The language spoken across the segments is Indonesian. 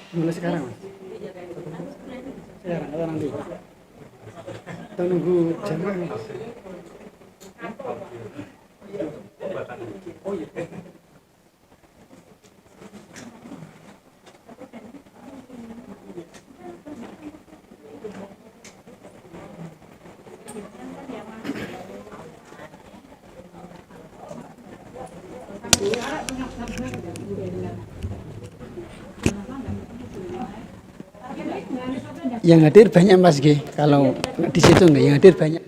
Mulai sekarang, Mas. Sekarang atau nanti? Atau nunggu jam berapa, Mas? Oh iya. Yang hadir banyak, Mas G. Kalau di situ enggak yang hadir banyak.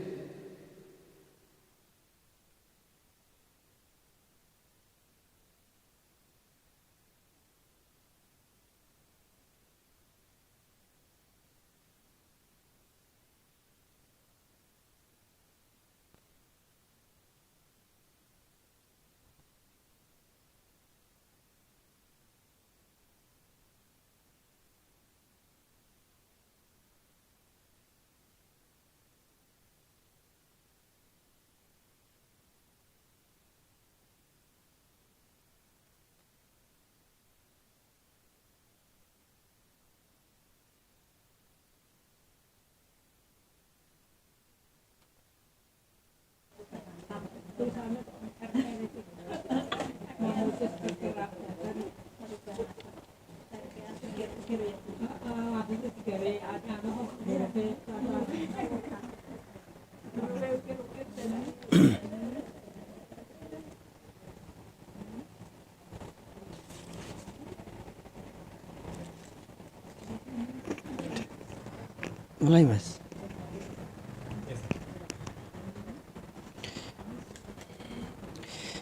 Mulai, Mas.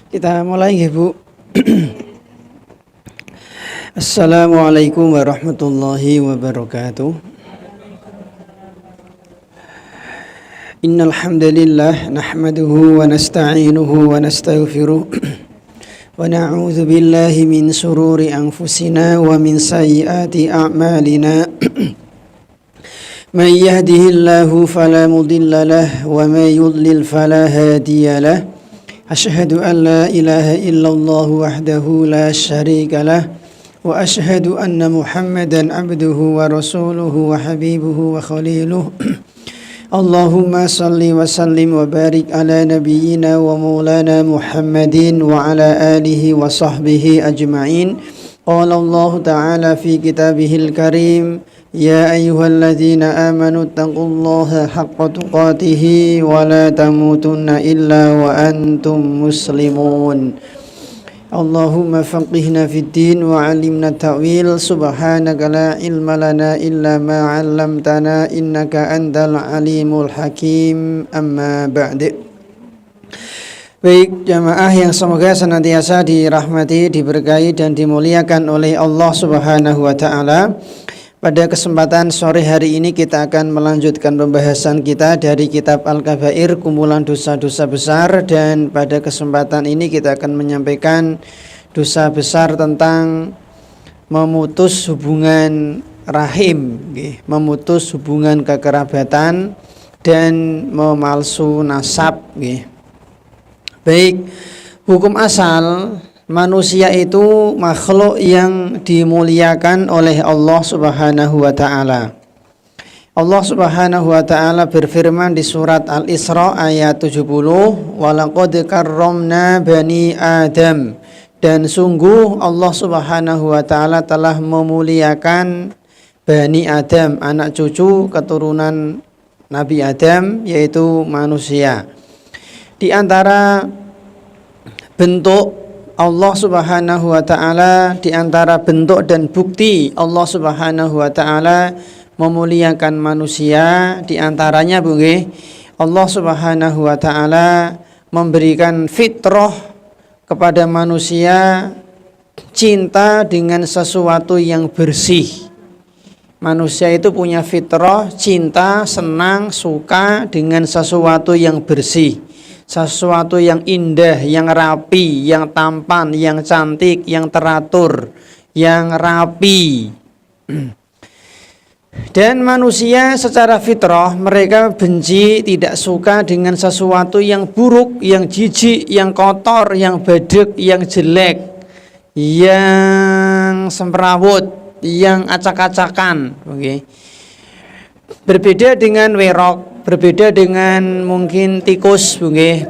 Kita mulai ya, Bu. Assalamualaikum warahmatullahi wabarakatuh. Innal hamdalillah nahmaduhu wa nasta'inuhu wa nastaghfiruh wa na'udzu billahi min shururi anfusina wa min sayyiati a'malina. Man yahdihillahu fala mudilla lahu wa may yudlil fala hadiya lahu. Asyhadu an la ilaha illallah wahdahu la syarika lah wa asyhadu anna Muhammadan abduhu wa rasuluhu wa habibuhu wa khaliluh. Allahumma salli wa sallim wa barik ala nabiyyina wa maulana Muhammadin wa ala alihi wa sahbihi ajma'in. Qala Allah ta'ala fi kitabihil karim يا أيها الذين آمنوا اتقوا الله حق تقاته ولا تموتن إلا وأنتم مسلمون اللهم فقهنا في الدين وعلمنا التأويل سبحانك لا علم لنا إلا ما علمتنا إنك أنت العليم الحكيم أما بعد. Baik jamaah yang semoga senantiasa dirahmati, diberkahi dan dimuliakan oleh Allah Subhanahu wa taala. Pada kesempatan sore hari ini kita akan melanjutkan pembahasan kita dari kitab Al-Kabair, kumpulan dosa-dosa besar, dan pada kesempatan ini kita akan menyampaikan dosa besar tentang memutus hubungan rahim, memutus hubungan kekerabatan dan memalsu nasab. Baik, hukum asal manusia itu makhluk yang dimuliakan oleh Allah Subhanahu wa taala. Allah Subhanahu wa taala berfirman di surat Al-Isra ayat 70, "Walaqad karramna bani Adam." Dan sungguh Allah Subhanahu wa taala telah memuliakan Bani Adam, anak cucu keturunan Nabi Adam, yaitu manusia. Di antara bentuk Allah Subhanahu wa taala, di antara bentuk dan bukti Allah Subhanahu wa taala memuliakan manusia, di antaranya Allah Subhanahu wa taala memberikan fitrah kepada manusia cinta dengan sesuatu yang bersih. Manusia itu punya fitrah cinta, senang, suka dengan sesuatu yang bersih, sesuatu yang indah, yang rapi, yang tampan, yang cantik, yang teratur, yang rapi. Dan manusia secara fitrah mereka benci, tidak suka dengan sesuatu yang buruk, yang jijik, yang kotor, yang badek, yang jelek, yang semrawut, yang acak-acakan. Berbeda dengan werok, berbeda dengan mungkin tikus,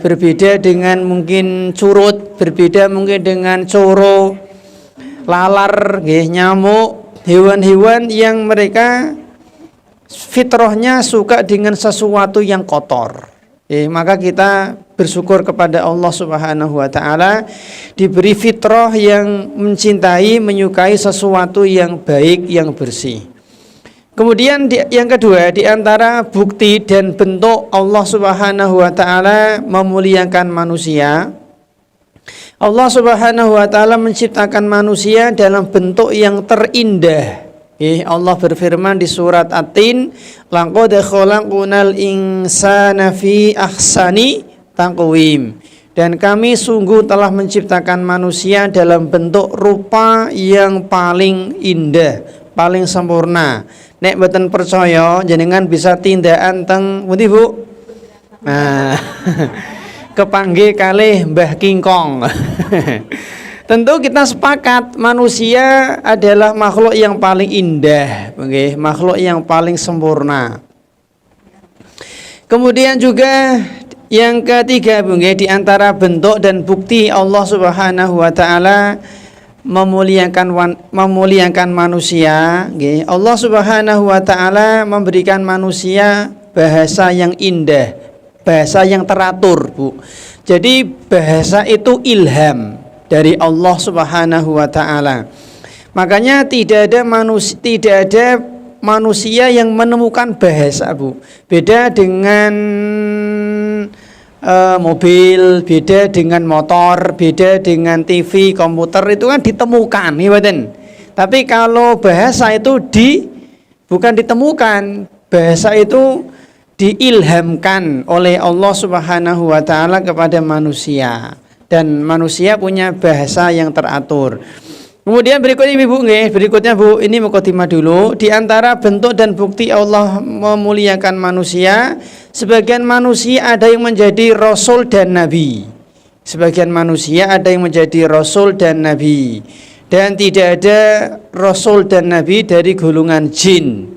berbeda dengan mungkin curut, berbeda mungkin dengan coro, lalar, nyamuk, hewan-hewan yang mereka fitrahnya suka dengan sesuatu yang kotor. Maka kita bersyukur kepada Allah Subhanahu wa taala diberi fitrah yang mencintai, menyukai sesuatu yang baik, yang bersih. Kemudian yang kedua, di antara bukti dan bentuk Allah Subhanahu wa taala memuliakan manusia, Allah Subhanahu wa taala menciptakan manusia dalam bentuk yang terindah. Allah berfirman di surat At-Tin, "Laqad khalaqnal insana fi ahsani taqwim." Dan kami sungguh telah menciptakan manusia dalam bentuk rupa yang paling indah, paling sempurna. Nek mboten percaya jenengan bisa tindakan teng pundi, Bu? Nah, kepanggih kalih Mbah King Kong. Tentu kita sepakat manusia adalah makhluk yang paling indah, makhluk yang paling sempurna. Kemudian juga yang ketiga, di antara bentuk dan bukti Allah Subhanahu wa taala memuliakan manusia, Allah Subhanahu wa taala memberikan manusia bahasa yang indah, bahasa yang teratur, Bu. Jadi bahasa itu ilham dari Allah Subhanahu wa taala. Makanya tidak ada manusia yang menemukan bahasa, Bu. Beda dengan mobil, beda dengan motor, beda dengan TV, komputer, itu kan ditemukan, Tapi kalau bahasa itu bukan ditemukan, bahasa itu diilhamkan oleh Allah Subhanahu wa taala kepada manusia. Dan manusia punya bahasa yang teratur. Kemudian berikutnya Bu, ini mukadimah dulu. Di antara bentuk dan bukti Allah memuliakan manusia, sebagian manusia ada yang menjadi rasul dan nabi. Sebagian manusia ada yang menjadi rasul dan nabi. Dan tidak ada rasul dan nabi dari golongan jin.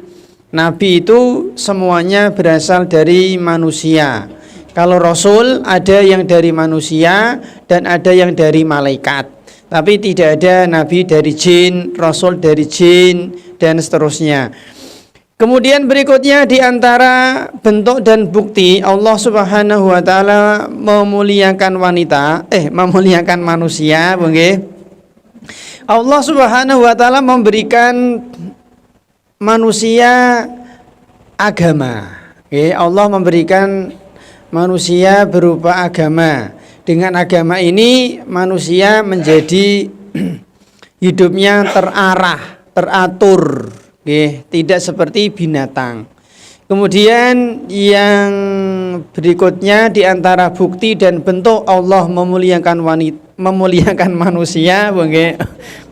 Nabi itu semuanya berasal dari manusia. Kalau rasul ada yang dari manusia dan ada yang dari malaikat. Tapi tidak ada nabi dari jin, rasul dari jin, dan seterusnya. Kemudian berikutnya di antara bentuk dan bukti Allah Subhanahu wa taala memuliakan memuliakan manusia, nggih. Allah Subhanahu wa taala memberikan manusia agama. Nggih, Allah memberikan manusia berupa agama. Dengan agama ini manusia menjadi hidupnya terarah, teratur. Tidak seperti binatang. Kemudian yang berikutnya di antara bukti dan bentuk Allah memuliakan manusia, nggih.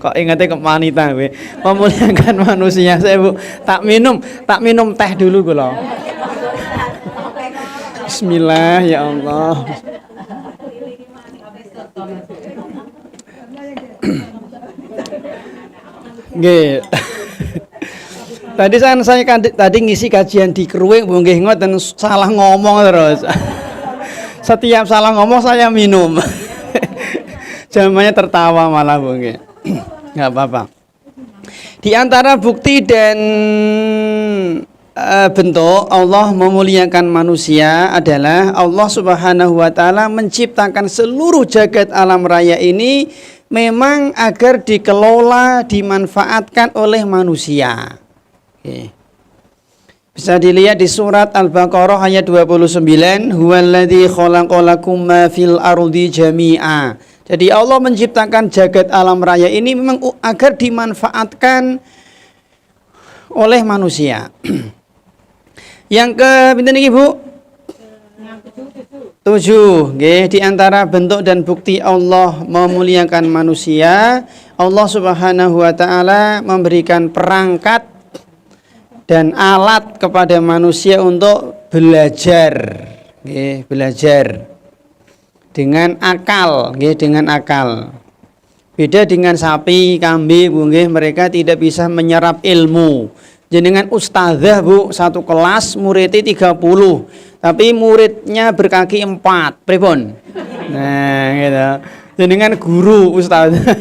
Kok ingatnya ke wanita, nggih. Memuliakan manusia. Saya Bu, tak minum teh dulu kula. Bismillah ya Allah. Nggih. Tadi saya tadi ngisi kajian di Kruwing, nggih ngoten salah ngomong terus. Setiap salah ngomong saya minum. Jamannya tertawa malah, nggih. Enggak apa-apa. Di antara bukti dan bentuk Allah memuliakan manusia adalah Allah Subhanahu wa taala menciptakan seluruh jagat alam raya ini memang agar dikelola, dimanfaatkan oleh manusia. Oke. Bisa dilihat di surat Al-Baqarah ayat 29, huwallazi khalaqalakum ma fil ardi jami'a. Jadi Allah menciptakan jagat alam raya ini memang agar dimanfaatkan oleh manusia. Yang ke pinten iki, Bu? 7. Nggih, di antara bentuk dan bukti Allah memuliakan manusia, Allah Subhanahu wa taala memberikan perangkat dan alat kepada manusia untuk belajar, nggih, belajar dengan akal, nggih, dengan akal. Beda dengan sapi, kambing, nggih, mereka tidak bisa menyerap ilmu. Jenengan ustazah, Bu, satu kelas muridnya 30, tapi muridnya berkaki 4, pripun? Nah, gitu. Jenengan guru ustazah.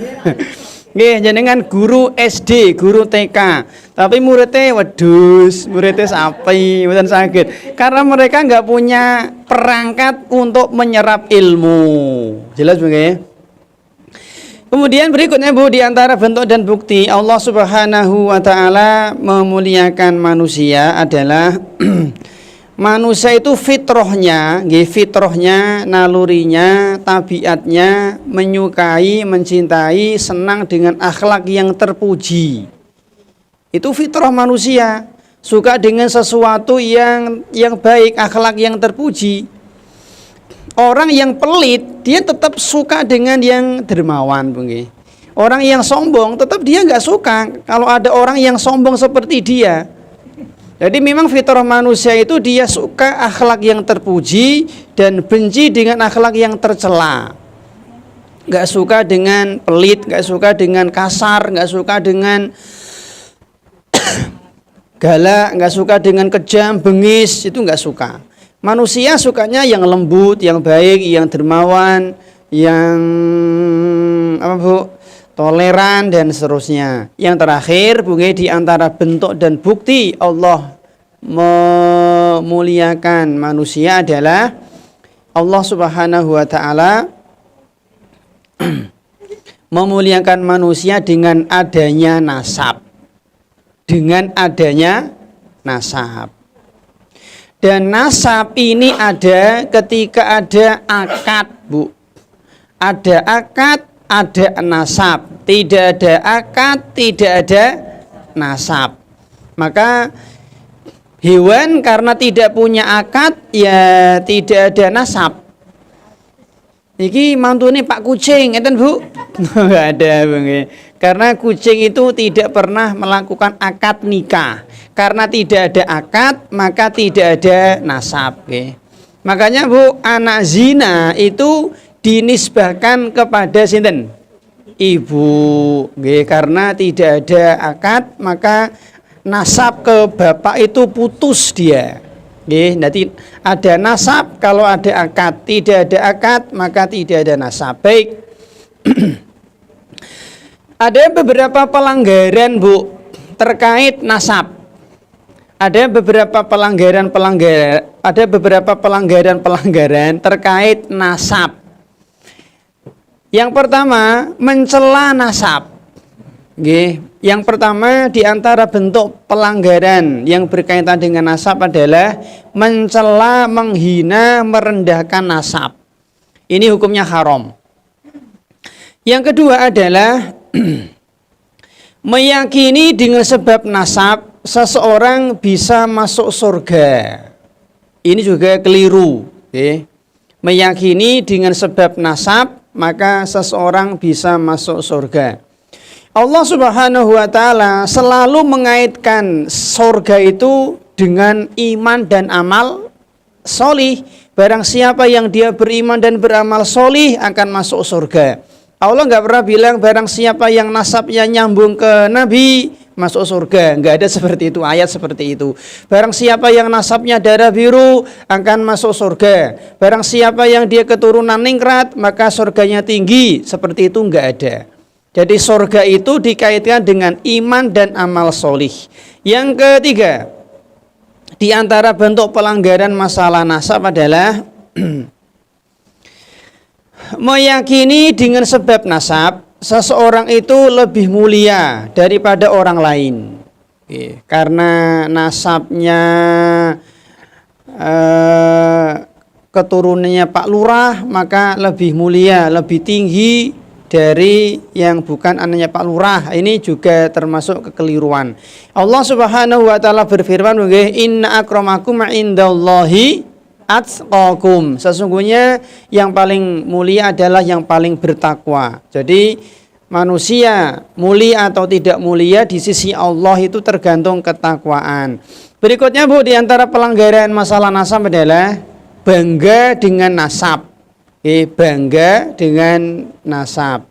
Nggih, jenengan guru SD, guru TK, tapi muridnya wedhus, muridnya sapi, mboten saged. Karena mereka nggak punya perangkat untuk menyerap ilmu. Jelas, Bu, nggih? Kemudian berikutnya, Bu, di antara bentuk dan bukti Allah Subhanahu wa taala memuliakan manusia adalah manusia itu fitrahnya, nggih, fitrahnya, nalurinya, tabiatnya menyukai, mencintai, senang dengan akhlak yang terpuji. Itu fitrah manusia, suka dengan sesuatu yang baik, akhlak yang terpuji. Orang yang pelit dia tetap suka dengan yang dermawan, nggih. Orang yang sombong tetap dia nggak suka kalau ada orang yang sombong seperti dia. Jadi memang fitrah manusia itu dia suka akhlak yang terpuji dan benci dengan akhlak yang tercela. Nggak suka dengan pelit, nggak suka dengan kasar, nggak suka dengan galak, nggak suka dengan kejam, bengis, itu nggak suka. Manusia sukanya yang lembut, yang baik, yang dermawan, yang toleran dan seterusnya. Yang terakhir, di antara bentuk dan bukti Allah memuliakan manusia adalah Allah Subhanahu wa taala memuliakan manusia dengan adanya nasab. Dengan adanya nasab. Dan nasab ini ada ketika ada akad, Bu. Ada akad, ada nasab. Tidak ada akad, tidak ada nasab. Maka hewan karena tidak punya akad, ya tidak ada nasab. Iki mantune Pak Kucing, ngeten, Bu? Enggak ada, Bu. Karena kucing itu tidak pernah melakukan akad nikah. Karena tidak ada akad, maka tidak ada nasab. Makanya, Bu, anak zina itu dinisbahkan kepada sinten? Ibu. Karena tidak ada akad, maka nasab ke bapak itu putus dia. Nanti ada nasab kalau ada akad. Tidak ada akad, maka tidak ada nasab. Baik. Ada beberapa pelanggaran, Bu, terkait nasab. ada beberapa pelanggaran terkait nasab. Yang pertama, mencela nasab. Yang pertama di antara bentuk pelanggaran yang berkaitan dengan nasab adalah mencela, menghina, merendahkan nasab. Ini hukumnya haram. Yang kedua adalah meyakini dengan sebab nasab seseorang bisa masuk surga. Ini juga keliru. Meyakini dengan sebab nasab maka seseorang bisa masuk surga. Allah Subhanahu wa ta'ala selalu mengaitkan surga itu dengan iman dan amal solih. Barang siapa yang dia beriman dan beramal solih akan masuk surga. Allah nggak pernah bilang barang siapa yang nasabnya nyambung ke Nabi masuk surga. Nggak ada seperti itu, ayat seperti itu. Barang siapa yang nasabnya darah biru akan masuk surga. Barang siapa yang dia keturunan ningrat maka surganya tinggi. Seperti itu nggak ada. Jadi surga itu dikaitkan dengan iman dan amal solih. Yang ketiga, di antara bentuk pelanggaran masalah nasab adalah meyakini dengan sebab nasab seseorang itu lebih mulia daripada orang lain. Karena nasabnya keturunannya Pak Lurah maka lebih mulia, lebih tinggi dari yang bukan anaknya Pak Lurah. Ini juga termasuk kekeliruan. Allah Subhanahu wa ta'ala berfirman, inna akramakum indallahi atqakum. Sesungguhnya yang paling mulia adalah yang paling bertakwa. Jadi manusia mulia atau tidak mulia di sisi Allah itu tergantung ketakwaan. Berikutnya Bu, di antara pelanggaran masalah nasab adalah bangga dengan nasab. Bangga dengan nasab.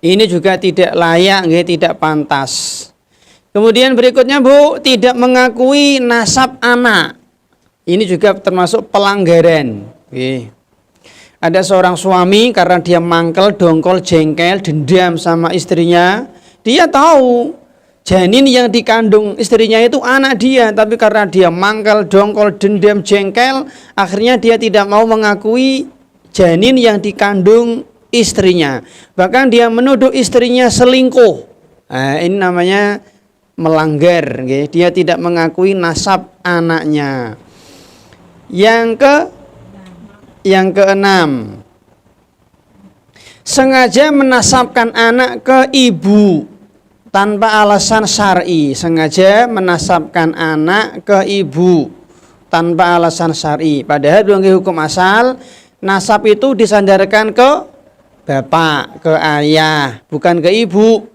Ini juga tidak layak, tidak pantas. Kemudian berikutnya Bu, tidak mengakui nasab anak. Ini juga termasuk pelanggaran. Ada seorang suami karena dia mangkel, dongkol, jengkel, dendam sama istrinya. Dia tahu janin yang dikandung istrinya itu anak dia, tapi karena dia mangkal, dongkol, dendam, jengkel, akhirnya dia tidak mau mengakui janin yang dikandung istrinya. Bahkan dia menuduh istrinya selingkuh. Nah, ini namanya melanggar. Dia tidak mengakui nasab anaknya. Yang keenam, sengaja menasabkan anak ke ibu tanpa alasan syar'i. Sengaja menasabkan anak ke ibu tanpa alasan syar'i. Padahal dalam hukum asal nasab itu disandarkan ke bapak, ke ayah, bukan ke ibu.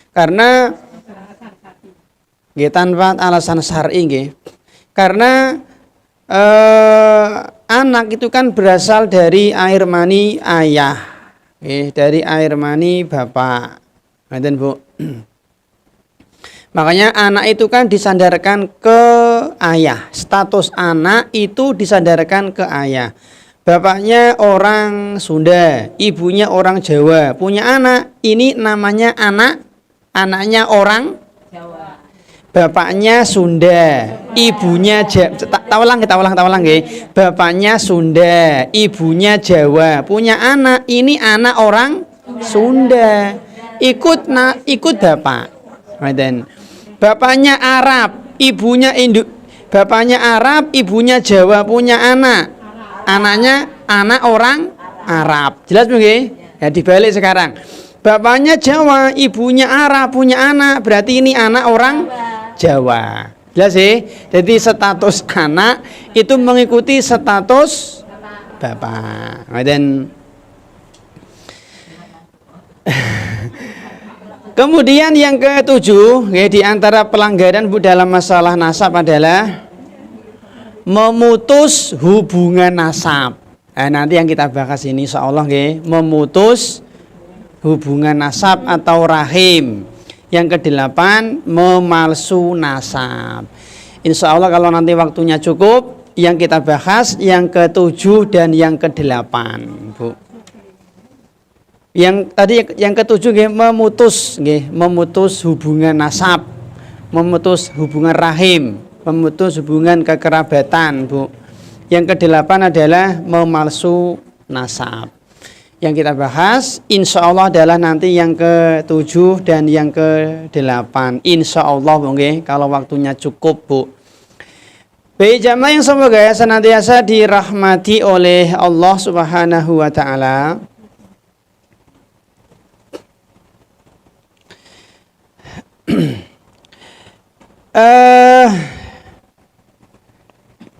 Karena tanpa alasan syar'i. Karena anak itu kan berasal dari air mani ayah, dari air mani bapak. Ngerti Bu? Makanya anak itu kan disandarkan ke ayah. Status anak itu disandarkan ke ayah. Bapaknya orang Sunda, ibunya orang Jawa, punya anak, ini namanya anak, anaknya orang Jawa. Bapaknya Sunda, ibunya Jawa. Kita ulang. Bapaknya Sunda, ibunya Jawa, punya anak, ini anak orang Sunda. Ikut bapak. Bapaknya Arab, ibunya bapaknya Arab, ibunya Jawa, punya anak. Anaknya anak orang Arab. Jelas nggih? Ya dibalik sekarang. Bapaknya Jawa, ibunya Arab, punya anak, berarti ini anak orang Jawa. Jelas sih? Jadi status anak itu mengikuti status bapak. Kemudian yang ketujuh, di antara pelanggaran dalam masalah nasab adalah memutus hubungan nasab. Nanti yang kita bahas ini insyaallah memutus hubungan nasab atau rahim. Yang kedelapan, memalsu nasab. Insyaallah kalau nanti waktunya cukup, yang kita bahas yang ketujuh dan yang kedelapan, Bu. Yang tadi yang ketujuh memutus hubungan nasab memutus hubungan rahim, memutus hubungan kekerabatan, Bu. Yang kedelapan adalah memalsu nasab. Yang kita bahas insya Allah adalah nanti yang ke-7 dan yang ke-8. Insya Allah, okay? Kalau waktunya cukup, Bu. Baik jamaah yang semoga senantiasa dirahmati oleh Allah Subhanahu wa taala.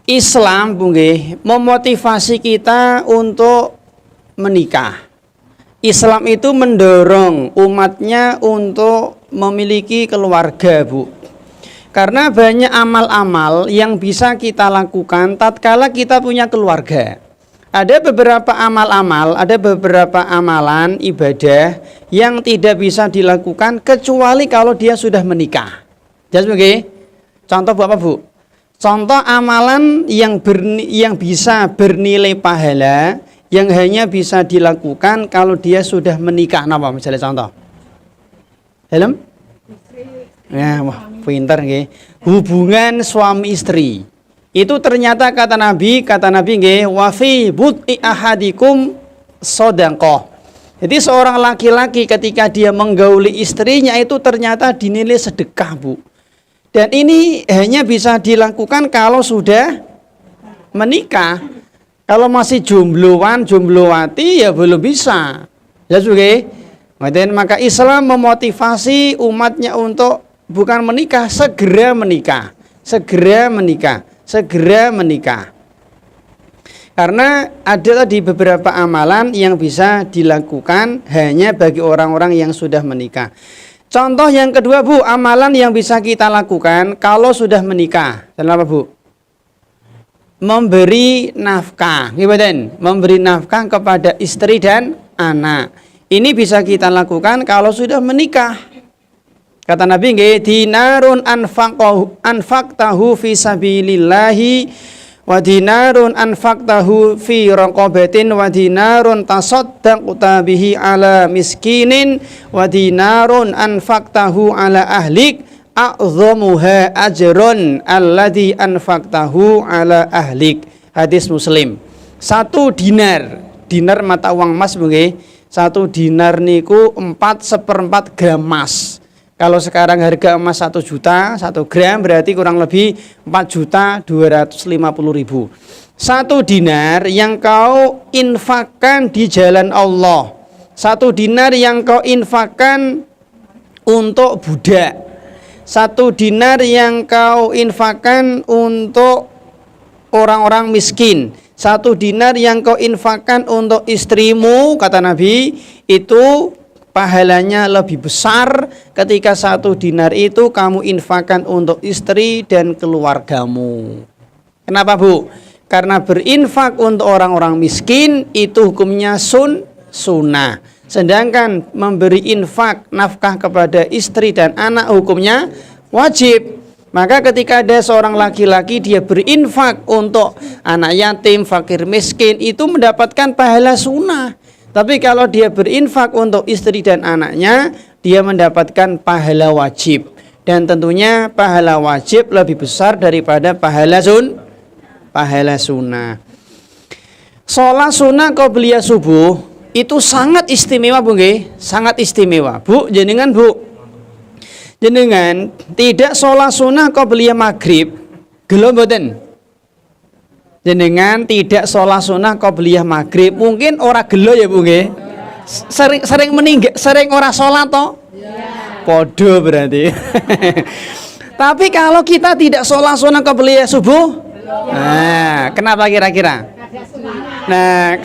Islam memotivasi kita untuk menikah. Islam itu mendorong umatnya untuk memiliki keluarga, Bu. Karena banyak amal-amal yang bisa kita lakukan tatkala kita punya keluarga. Ada beberapa amal-amal, ada beberapa amalan ibadah yang tidak bisa dilakukan kecuali kalau dia sudah menikah. Jadi contoh apa, Bu? Contoh amalan yang bisa bernilai pahala yang hanya bisa dilakukan kalau dia sudah menikah. Napa misalnya contoh? Helm? Ya, wah, pintar nggih. Hubungan suami istri. Itu ternyata kata Nabi nggih, wa fi bud'i ahadikum shadaqah. Jadi seorang laki-laki ketika dia menggauli istrinya itu ternyata dinilai sedekah, Bu. Dan ini hanya bisa dilakukan kalau sudah menikah. Kalau masih jombloan, jomblowati ya belum bisa. Ya suge. Maka Islam memotivasi umatnya untuk bukan menikah, segera menikah. Segera menikah. Segera menikah. Karena ada tadi beberapa amalan yang bisa dilakukan hanya bagi orang-orang yang sudah menikah. Contoh yang kedua, Bu, amalan yang bisa kita lakukan kalau sudah menikah. Kenapa, Bu? Memberi nafkah, memberi nafkah kepada istri dan anak. Ini bisa kita lakukan kalau sudah menikah. Kata Nabi nggih, dinarun anfaqtahu fi sabilillahi wa dinarun anfaqtahu fi raqabatin wa dinarun tasaddaqta bihi ala miskinin wa dinarun anfaqtahu ala ahlik a'dhamuha ajrun alladhi anfaqtahu ala ahlik. Hadis Muslim. 1 dinar, dinar mata uang emas nggih. 1 dinar niku 4/4 gram emas. Kalau sekarang harga emas 1 juta, 1 gram berarti kurang lebih 4.250.000. 1 dinar yang kau infakkan di jalan Allah. 1 dinar yang kau infakkan untuk budak. 1 dinar yang kau infakkan untuk orang-orang miskin. 1 dinar yang kau infakkan untuk istrimu, kata Nabi, itu pahalanya lebih besar ketika 1 dinar itu kamu infakkan untuk istri dan keluargamu. Kenapa, Bu? Karena berinfak untuk orang-orang miskin itu hukumnya sunnah. Sedangkan memberi infak nafkah kepada istri dan anak hukumnya wajib. Maka ketika ada seorang laki-laki dia berinfak untuk anak yatim, fakir miskin, itu mendapatkan pahala sunnah. Tapi kalau dia berinfak untuk istri dan anaknya, dia mendapatkan pahala wajib. Dan tentunya pahala wajib lebih besar daripada pahala sunnah. Sholat sunnah qobliyah subuh itu sangat istimewa, Bu nggih, sangat istimewa. Bu, jenengan tidak sholat sunnah qobliyah maghrib, gelo mboten? Jenengan tidak sholat sunnah qobliyah maghrib, mungkin ora gelo ya, Bu nggih. Sering meninggal, sering ora sholat toh? Podo berarti. Tapi kalau kita tidak sholat sunnah qobliyah subuh, nah, kenapa kira-kira? Nah,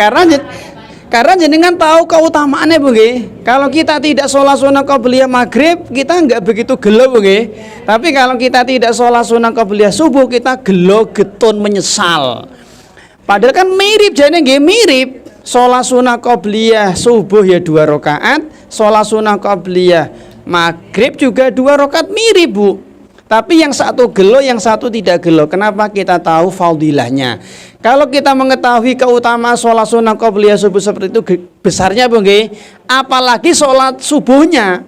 karena jenengan tahu keutamaannya, Bu nggih. Kalau kita tidak sholat sunnah qobliyah maghrib, kita enggak begitu gelo, Bu nggih. Tapi kalau kita tidak sholat sunnah qobliyah subuh, kita gelo, getun, menyesal. Padahal kan mirip, jane nggih mirip. Sholat sunnah qobliyah subuh ya 2 rakaat, sholat sunnah qobliyah maghrib juga 2 rakaat, mirip, Bu. Tapi yang satu gelo, yang satu tidak gelo. Kenapa? Kita tahu fadilahnya. Kalau kita mengetahui keutamaan sholat sunnah qobliyah subuh seperti itu besarnya, Bu nggih, apalagi sholat subuhnya.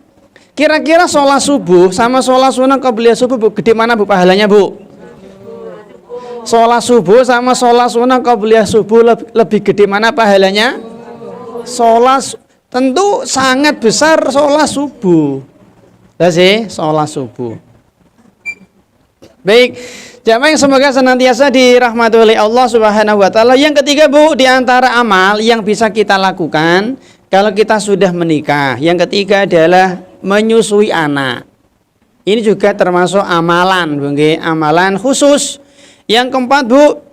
Kira-kira sholat subuh sama sholat sunnah qabliyah subuh, Bu, gede mana, Bu, pahalanya, Bu? Sholat subuh sama sholat sunnah qabliyah subuh lebih gede mana pahalanya? Tentu sangat besar sholat subuh. Lah sih, sholat subuh. Baik, jamaah yang semoga senantiasa dirahmati oleh Allah Subhanahu wa taala. Yang ketiga, Bu, di antara amal yang bisa kita lakukan kalau kita sudah menikah, yang ketiga adalah menyusui anak. Ini juga termasuk amalan, Bu, nggih, amalan khusus. Yang keempat, Bu,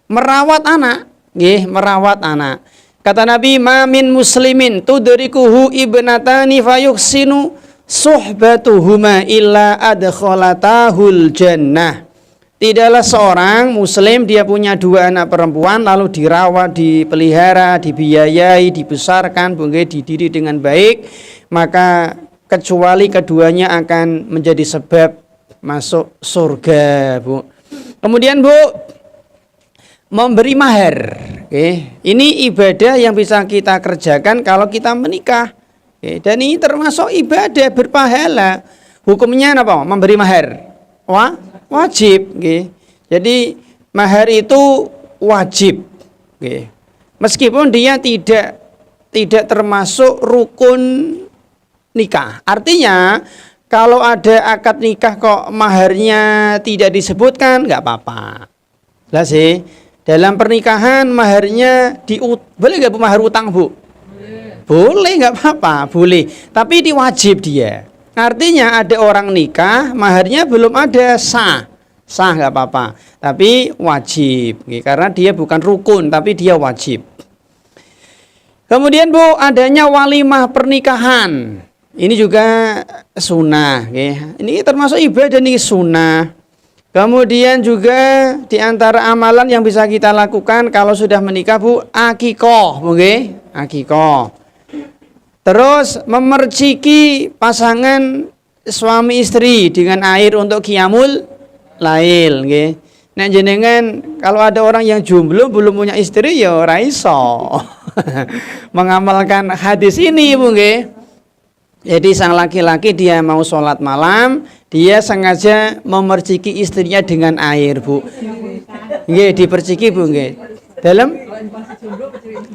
merawat anak, nggih, merawat anak. Kata Nabi, "Ma min muslimin tudrikuhu ibnatani fayuhsinu suhbatuhuma illa adkhalatahul jannah." Tidaklah seorang muslim dia punya dua anak perempuan lalu dirawat, dipelihara, dibiayai, dibesarkan, dididik dengan baik, maka kecuali keduanya akan menjadi sebab masuk surga, Bu. Kemudian, Bu, memberi mahar. Ini ibadah yang bisa kita kerjakan kalau kita menikah. Dan ini termasuk ibadah berpahala. Hukumnya apa? Memberi mahar. Wajib. Jadi mahar itu wajib. Meskipun dia tidak termasuk rukun nikah. Artinya kalau ada akad nikah kok maharnya tidak disebutkan, nggak apa-apa. Lah sih, dalam pernikahan maharnya boleh nggak, Bu, mahar utang, Bu? Boleh, nggak apa-apa, boleh. Tapi diwajib dia. Artinya ada orang nikah, maharnya belum ada sah nggak apa-apa. Tapi wajib, karena dia bukan rukun, tapi dia wajib. Kemudian, Bu, adanya walimah pernikahan. Ini juga sunnah. Ini termasuk ibadah nih, sunnah. Kemudian juga di antara amalan yang bisa kita lakukan kalau sudah menikah, Bu, akikoh, akikoh. Terus memerciki pasangan suami istri dengan air untuk qiyamul lail, nggih. Nek jenengan kalau ada orang yang jomblo belum punya istri ya ora iso mengamalkan hadis ini, Bu, nggih. Jadi sang laki-laki dia mau sholat malam, dia sengaja memerciki istrinya dengan air, Bu. Nggih, diperciki, Bu, nggih. Dalam?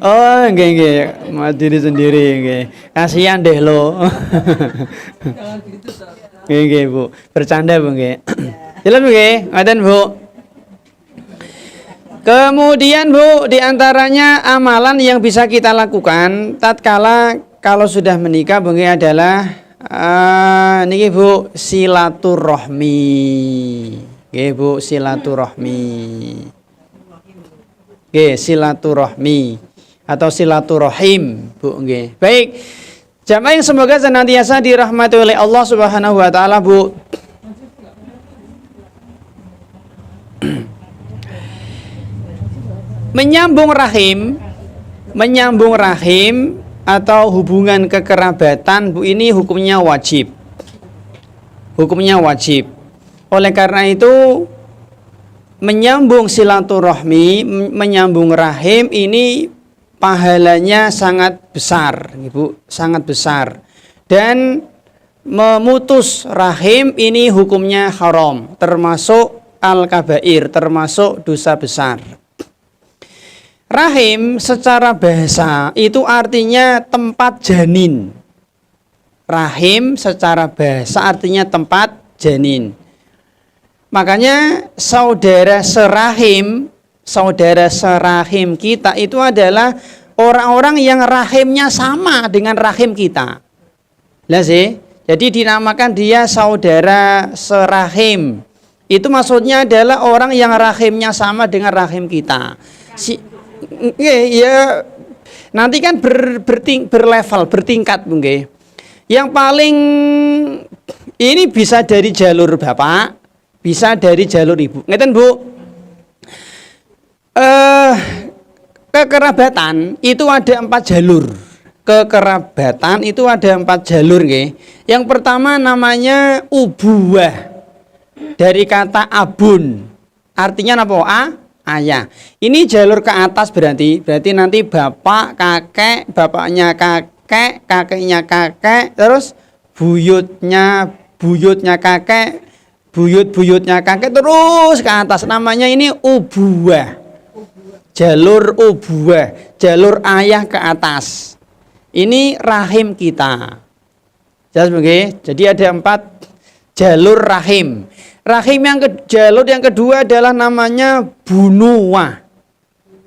Oh, nggih. Mandiri sendiri, nggih. Kasihan deh lo. Nggih, Bu. Bercanda, Bu, nggih. Dalam, nggih. Ngoten, Bu. Kemudian, Bu, di antaranya amalan yang bisa kita lakukan tatkala kalau sudah menikah, Bu, adalah niki, Bu, silaturahmi. Nggih, Bu, silaturahmi. Nggih, silaturahmi atau silaturahim, Bu, nggih. Baik. Jamaah yang semoga senantiasa dirahmati oleh Allah Subhanahu wa taala, Bu. Menyambung rahim atau hubungan kekerabatan, Bu, ini hukumnya wajib. Hukumnya wajib. Oleh karena itu menyambung silaturahmi, menyambung rahim ini pahalanya sangat besar, Bu, sangat besar. Dan memutus rahim ini hukumnya haram, termasuk al-kabair, termasuk dosa besar. Rahim secara bahasa itu artinya tempat janin. Rahim secara bahasa artinya tempat janin. Makanya saudara serahim kita itu adalah orang-orang yang rahimnya sama dengan rahim kita. Lah sih, jadi dinamakan dia saudara serahim. Itu maksudnya adalah orang yang rahimnya sama dengan rahim kita. Ya, nanti kan berlevel, bertingkat, nggih. Yang paling ini bisa dari jalur bapak, bisa dari jalur ibu. Ngeten, Bu. Kekerabatan itu ada 4 jalur. Kekerabatan itu ada 4 jalur, nggih. Yang pertama namanya ubuwah. Dari kata abun. Artinya apa? Ayah. Ini jalur ke atas berarti nanti bapak, kakek, bapaknya kakek, kakeknya kakek, terus buyutnya kakek, buyutnya kakek terus ke atas, namanya ini ubuah. Jalur ubuah, jalur ayah ke atas. Ini rahim kita. Jelas begini? Jadi ada 4 jalur rahim. Jalur yang kedua adalah namanya bunuwah.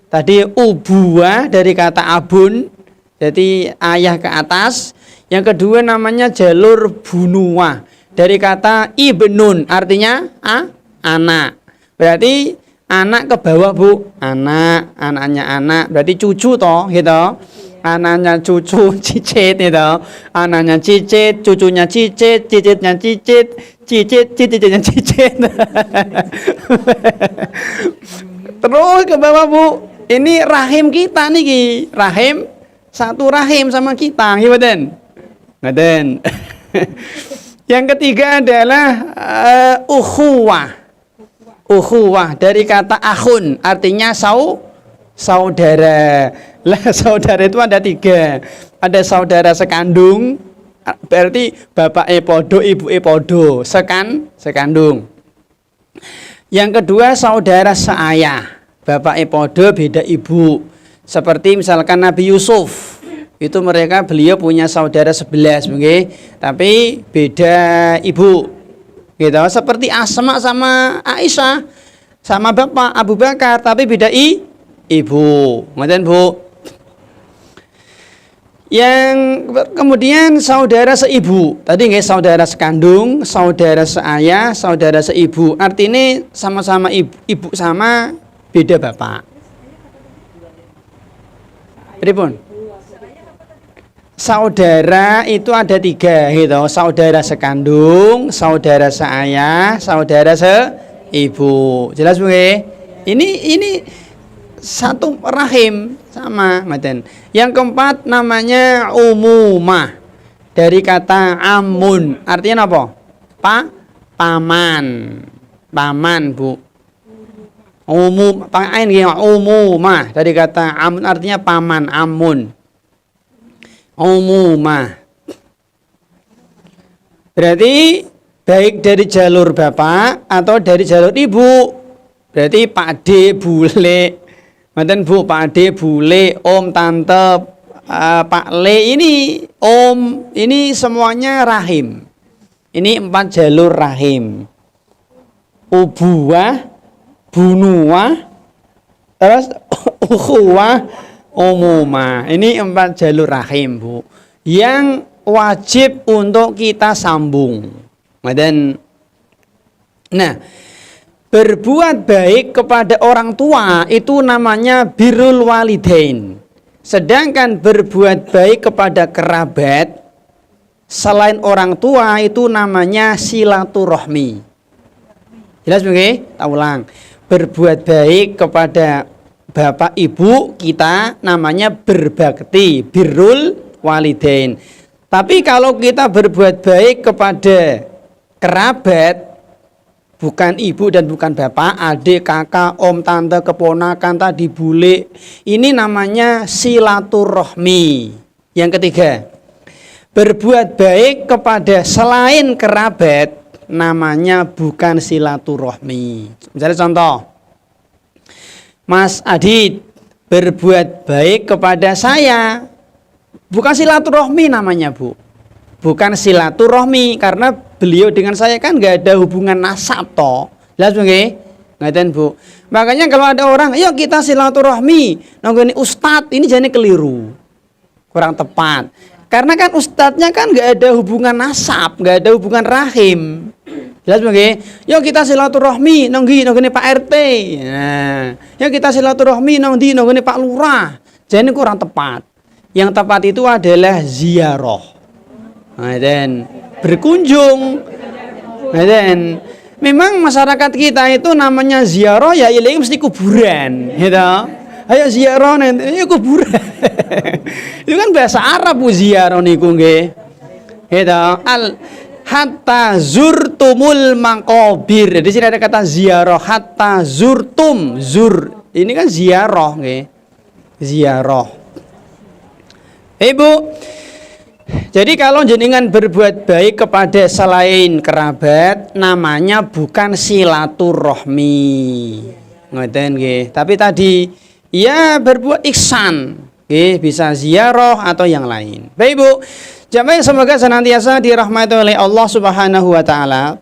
Tadi ubuah dari kata abun, jadi ayah ke atas. Yang kedua namanya jalur bunuwah dari kata ibnun, artinya anak. Berarti anak ke bawah, Bu. Anaknya anak, berarti cucu toh, gitu. Anaknya cucu, cicit gitu. Anaknya cicit, cucunya cicit, cicitnya cicit, cicitnya cicit. Terus ke bawah, Bu. Ini rahim kita nih, rahim satu rahim sama kita, gimana? Ngaden. Yang ketiga adalah ukhuwah. Ukhuwah dari kata akhun, artinya saudara. Lah saudara itu ada 3. Ada saudara sekandung, berarti bapak podo, ibu podo, sekandung. Yang kedua saudara seayah, bapak podo beda ibu. Seperti misalkan Nabi Yusuf, itu beliau punya saudara 11, okay? Tapi beda ibu. Gitu. Seperti Asma sama Aisyah, sama bapak Abu Bakar, tapi beda ibu. Ngoten, Bu. Yang kemudian saudara seibu. Tadi nggih saudara sekandung, saudara seayah, saudara seibu. Artinya sama-sama ibu sama beda bapak. Pripun? Saudara itu ada 3 gitu. Saudara sekandung, saudara seayah, saudara seibu. Jelas, Bu? Ini satu rahim sama, ngoten. Yang keempat namanya umumah dari kata amun. Artinya apa? Paman, Bu. Umumah dari kata amun, artinya paman, amun. Umumah berarti baik dari jalur bapak atau dari jalur ibu. Berarti Pak D, bule, mantan Bu, Pak D, bule, om, tante, Pak Le, ini om, ini semuanya rahim. Ini 4 jalur rahim. Ubuwah, bunuwah, terus ukhuwah, umumah. Ini 4 jalur rahim, Bu, yang wajib untuk kita sambung. Nah, berbuat baik kepada orang tua itu namanya birrul walidain. Sedangkan berbuat baik kepada kerabat selain orang tua itu namanya silaturahmi. Jelas, oke? Tak ulang. Berbuat baik kepada bapak ibu kita namanya berbakti, birrul walidain. Tapi kalau kita berbuat baik kepada kerabat, bukan ibu dan bukan bapak, adik, kakak, om, tante, keponakan, tadi bule, ini namanya silaturahmi. Yang ketiga, berbuat baik kepada selain kerabat namanya bukan silaturahmi. Misalnya contoh, Mas Adit berbuat baik kepada saya, bukan silaturahmi namanya, Bu. Bukan silaturahmi, karena beliau dengan saya kan nggak ada hubungan nasab toh. Jelas, nggih? Ngaten, Bu. Makanya kalau ada orang, "Yuk kita silaturahmi." Nonggone ustadz, ini jadi keliru. Kurang tepat. Karena kan ustadznya kan nggak ada hubungan nasab, nggak ada hubungan rahim. Jelas, nggih? Yuk kita silaturahmi nonggone Pak RT. Nah, yuk kita silaturahmi nonggone Pak Lurah. Jadi kurang tepat. Yang tepat itu adalah ziarah. Dan berkunjung. Dan memang masyarakat kita itu namanya ziarah ya ini mesti kuburan, gitu. Ayo ziarah nanti, ayo kuburan. Itu kan bahasa Arab, Bu, ziarah niku nggih. Gitu. Hatta zurtumul maqabir. Di sini ada kata ziarah, hatta zurtum, zur. Ini kan ziarah nggih. Ziarah. Ibu, Jadi kalau jenengan berbuat baik kepada selain kerabat, namanya bukan silaturahmi. Ngoten nggih. Tapi tadi ya berbuat ihsan, nggih, bisa ziarah atau yang lain. Baik Bu, jamaah semoga senantiasa dirahmati oleh Allah Subhanahu wa taala.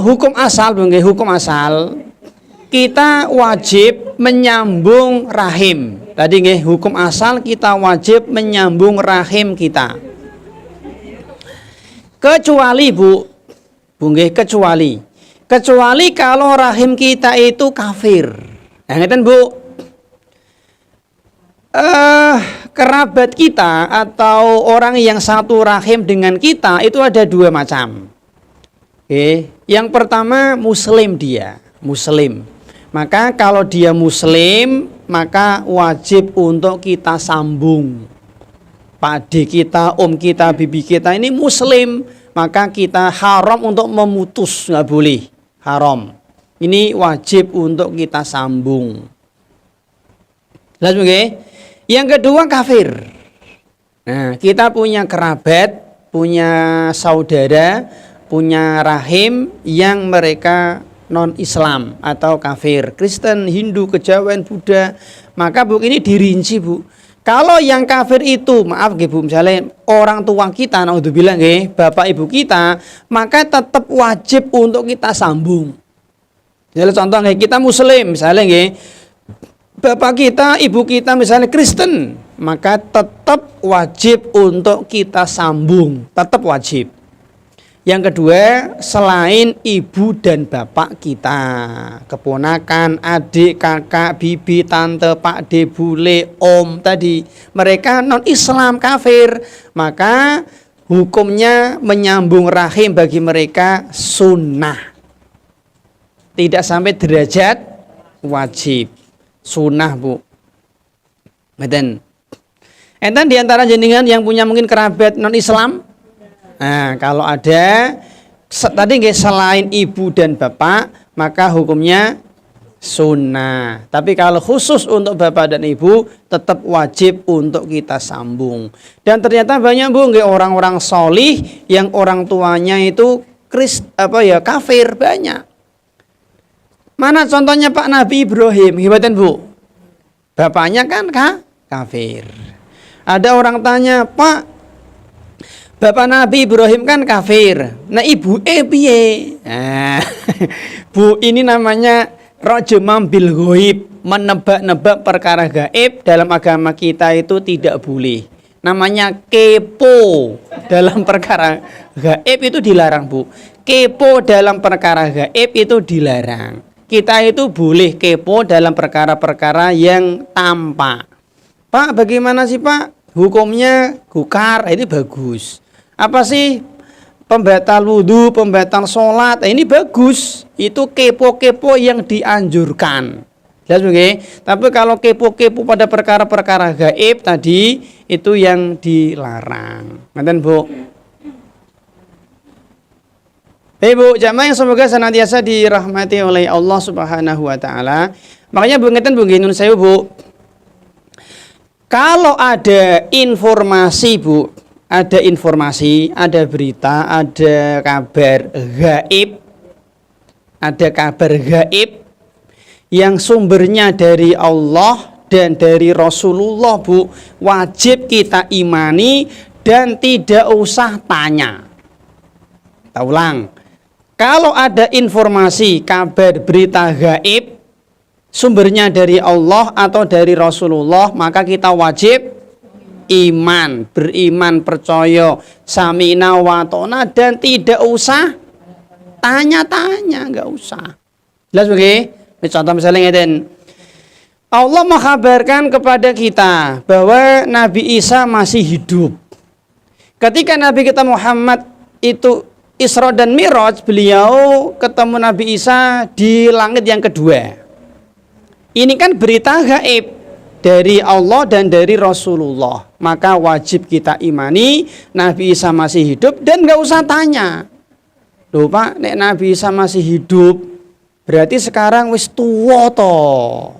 Hukum asal, nggih, hukum asal kita wajib menyambung rahim. Tadi nggih, hukum asal kita wajib menyambung rahim kita. Kecuali Bu nggih, kecuali kalau rahim kita itu kafir. Nah, ngeten Bu. Kerabat kita atau orang yang satu rahim dengan kita itu ada dua macam. Yang pertama muslim dia, muslim. Maka kalau dia muslim, maka wajib untuk kita sambung. Pak D kita, om kita, bibi kita ini muslim, maka kita haram untuk memutus, nggak boleh, haram. Ini wajib untuk kita sambung. Lalu yang kedua kafir. Nah, kita punya kerabat, punya saudara, punya rahim yang mereka non-Islam atau kafir, Kristen, Hindu, Kejawen, Buddha. Maka Bu ini dirinci Bu. Kalau yang kafir itu, maaf nggih Bu, misalnya orang tua kita, naudzubillah nggih, bapak ibu kita, maka tetap wajib untuk kita sambung. Misalnya contoh nggih, kita muslim, misalnya nggih, bapak kita, ibu kita misalnya Kristen, maka tetap wajib untuk kita sambung, tetap wajib. Yang kedua, selain ibu dan bapak kita, keponakan, adik, kakak, bibi, tante, pak de, bule, om tadi, mereka non-Islam, kafir, maka hukumnya menyambung rahim bagi mereka sunnah. Tidak sampai derajat wajib, sunnah Bu. Meten. Enten diantara jenengan yang punya mungkin kerabat non-Islam. Nah, kalau ada tadi nggih selain ibu dan bapak, maka hukumnya sunnah. Tapi kalau khusus untuk bapak dan ibu, tetap wajib untuk kita sambung. Dan ternyata banyak Bu nggih orang-orang solih yang orang tuanya itu kafir, banyak. Mana contohnya Pak Nabi Ibrahim, hebatin Bu. Bapaknya kan kafir. Ada orang tanya, Pak, Bapak Nabi Ibrahim kan kafir. Nah ibu piye? Nah, Bu, ini namanya rajam bil ghaib, menebak-nebak perkara gaib. Dalam agama kita itu tidak boleh. Namanya kepo dalam perkara gaib itu dilarang Bu. Kepo dalam perkara gaib itu dilarang. Kita itu boleh kepo dalam perkara-perkara yang tampak. Pak, bagaimana sih Pak? Hukumnya gukar, ini bagus. Apa sih pembatal wudhu, pembatal sholat? Ini bagus. Itu kepo-kepo yang dianjurkan. Jelas okay? Tapi kalau kepo-kepo pada perkara-perkara gaib tadi itu yang dilarang. Ngerti Bu? Bu, jamaah yang semoga senantiasa dirahmati oleh Allah Subhanahu wa taala. Makanya Bu ngeten Bu nggih saya Bu. Kalau ada informasi Bu, ada informasi, ada berita, ada kabar gaib, yang sumbernya dari Allah dan dari Rasulullah Bu, wajib kita imani dan tidak usah tanya. Kita ulang, kalau ada informasi, kabar, berita gaib, sumbernya dari Allah atau dari Rasulullah, maka kita wajib iman, beriman, percaya, sami'na wa ta'na, dan tidak usah tanya-tanya, enggak usah. Jelas begini? Contoh misalnya ngeten. Allah mengkabarkan kepada kita bahwa Nabi Isa masih hidup. Ketika Nabi kita Muhammad itu Isra dan Mi'raj, beliau ketemu Nabi Isa di langit yang kedua. Ini kan berita gaib dari Allah dan dari Rasulullah, maka wajib kita imani Nabi Isa masih hidup dan nggak usah tanya. Loh Pak, nek Nabi Isa masih hidup, berarti sekarang wis tua toh.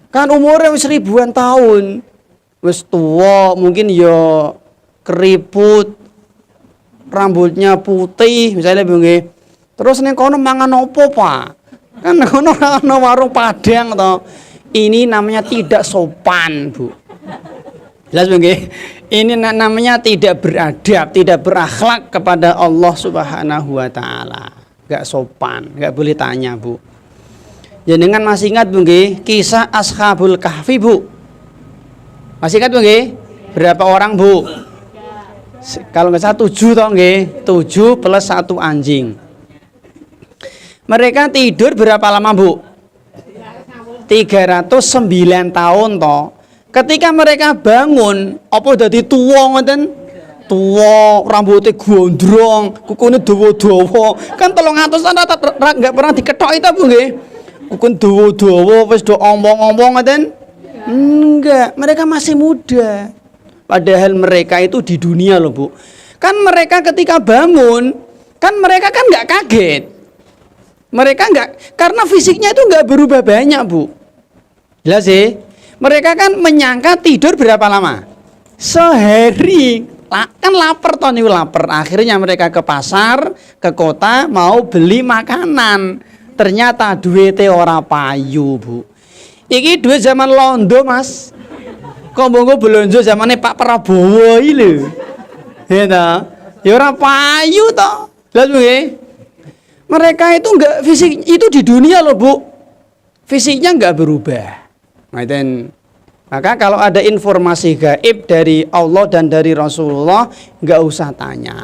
Kan umurnya wis ribuan tahun. wis tuwa, mungkin ya keriput, rambutnya putih misalnya Bu nggih. Terus ning kono mangan opo, Pak? Kan kono ora ana warung Padang to. Ini namanya tidak sopan, Bu. Jelas Bu nggih? Ini namanya tidak beradab, tidak berakhlak kepada Allah Subhanahu wa taala. Enggak sopan, enggak boleh tanya, Bu. Jenengan masih ingat Bu nggih kisah Ashabul Kahfi, Bu? Masih ingat Bu nggih? Berapa orang, Bu? Kalau nggak salah 7 toh nggih, 7 plus 1 anjing. Mereka tidur berapa lama, Bu? 309 tahun toh. Ketika mereka bangun, apa dadi tuwa ngoten? Tuwa, rambutnya gondrong, kukune dawa-dawa. Kan 300-an enggak pernah diketok itu, Bu nggih. Kukun dawa-dawa wis do ompong-ompong ngoten? Enggak, mereka masih muda. Padahal mereka itu di dunia loh, Bu. Kan mereka ketika bangun, kan mereka kan nggak kaget. Mereka nggak, karena fisiknya itu nggak berubah banyak, Bu. Jelas sih? Mereka kan menyangka tidur berapa lama? Sehari. Kan lapar toh nih, lapar. Akhirnya mereka ke pasar, ke kota mau beli makanan. Ternyata duitnya ora payu, Bu. Iki duit zaman londo, Mas. Kok monggo belanja zamane Pak Prabowo iki lho. Ya ta? Ya ora payu toh. Jelas Bu nggih? Mereka itu enggak fisik itu di dunia loh, Bu. Fisiknya enggak berubah. Ngaten. Maka kalau ada informasi gaib dari Allah dan dari Rasulullah, enggak usah tanya.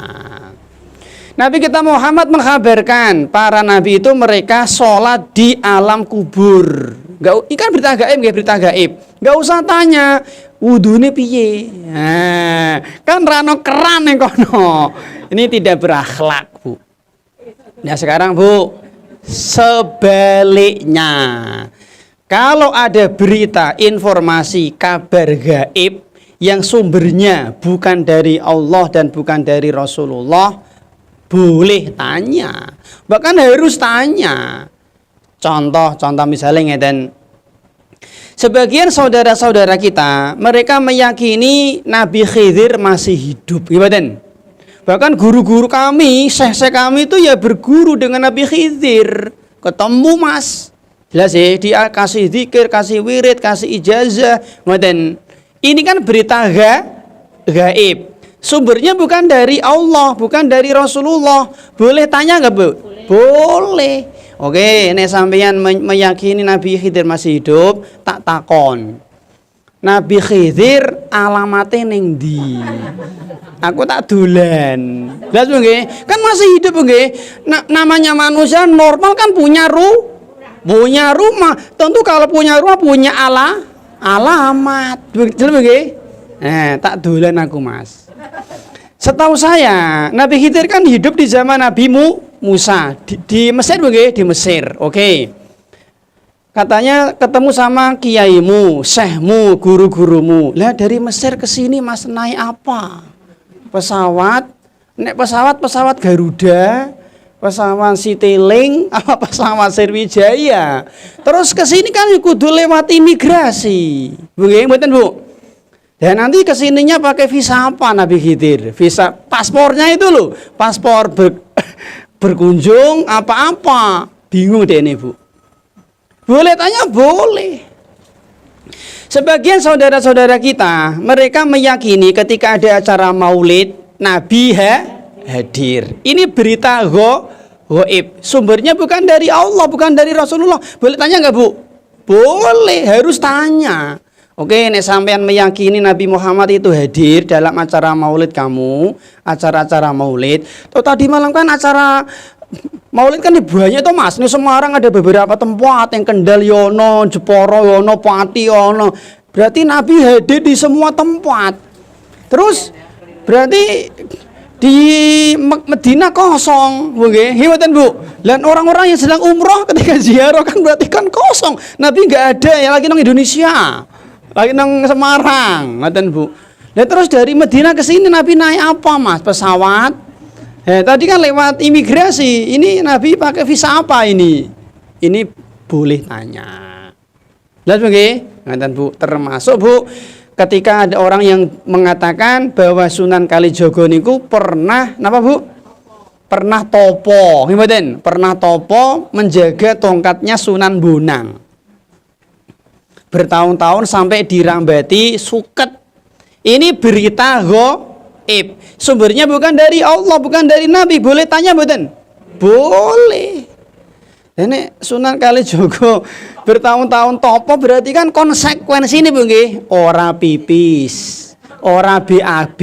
Nabi kita Muhammad mengkhabarkan para nabi itu mereka sholat di alam kubur. Enggak, ini kan berita gaib, nggih, berita gaib. Enggak usah tanya wudune piye. Nah, kan rano keran ning kono. Ini tidak berakhlak, Bu. Nah, sekarang Bu, sebaliknya. Kalau ada berita, informasi, kabar gaib yang sumbernya bukan dari Allah dan bukan dari Rasulullah, boleh tanya. Bahkan harus tanya. Contoh misalnya ngeten. Sebagian saudara-saudara kita, mereka meyakini Nabi Khidir masih hidup. Gimana? Bahkan guru-guru kami, syekh-syekh kami itu ya berguru dengan Nabi Khidir. Ketemu, Mas. Jelas ya, dia kasih zikir, kasih wirid, kasih ijazah. Kemudian ini kan berita gaib. Sumbernya bukan dari Allah, bukan dari Rasulullah. Boleh tanya nggak, Bu? Boleh. Oke, ini sampeyan meyakini Nabi Khidir masih hidup, tak takon. Nabi Khidir alamatnya ning ndi? Aku tak dolan. Jelas Bu nggih? Kan masih hidup Bu nggih. Namanya manusia normal kan punya rumah. Tentu kalau punya rumah punya alamat. Jelas nggih? Tak dolan aku, Mas. Setahu saya, Nabi Khidir kan hidup di zaman Nabi Musa di Mesir nggih, di Mesir. Oke. Katanya ketemu sama kiaimu, syekhmu, guru-gurumu. Lah dari Mesir ke sini Mas naik apa? Pesawat. Nek pesawat Garuda, pesawat Citylink, apa pesawat Sriwijaya. Terus ke sini kan kudu lewat imigrasi. Bu nggih, mboten Bu? Dan nanti kesininya pakai visa apa Nabi Khidir? Visa paspornya itu loh, paspor berkunjung apa-apa. Bingung deh ini Bu. Boleh tanya? Boleh. Sebagian saudara-saudara kita, mereka meyakini ketika ada acara maulid, Nabi hadir. Ini berita gaib. Sumbernya bukan dari Allah, bukan dari Rasulullah. Boleh tanya nggak Bu? Boleh, harus tanya. Oke, nek sampean meyakini Nabi Muhammad itu hadir dalam acara maulid kamu, acara-acara maulid. Tuh tadi malam kan acara maulid kan banyak tuh Mas. Di Semarang ada beberapa tempat, yang Kendal yono, Jeporo yono, Pati yono. Berarti Nabi hadir di semua tempat. Terus berarti di Medina kosong, nggih. Nggih Bu. Dan orang-orang yang sedang umroh ketika ziarah kan berarti kan kosong. Nabi enggak ada ya lagi nang Indonesia. Lagi nang Semarang, ngoten Bu. Dan terus dari Medina ke sini Nabi naik apa, Mas? Pesawat. Tadi kan lewat imigrasi. Ini Nabi pakai visa apa ini? Ini boleh tanya. Lihat Bu nggih? Ngoten Bu, termasuk Bu ketika ada orang yang mengatakan bahwa Sunan Kalijaga niku pernah napa Bu? Pernah topo, ngeten, pernah topo menjaga tongkatnya Sunan Bonang. Bertahun-tahun sampai dirambati suket. Ini berita gaib. Sumbernya bukan dari Allah, bukan dari Nabi. Boleh tanya mboten? Boleh. Ini Sunan Kalijaga bertahun-tahun topo berarti kan konsekuensi ini Bu nggih, ora pipis, ora BAB,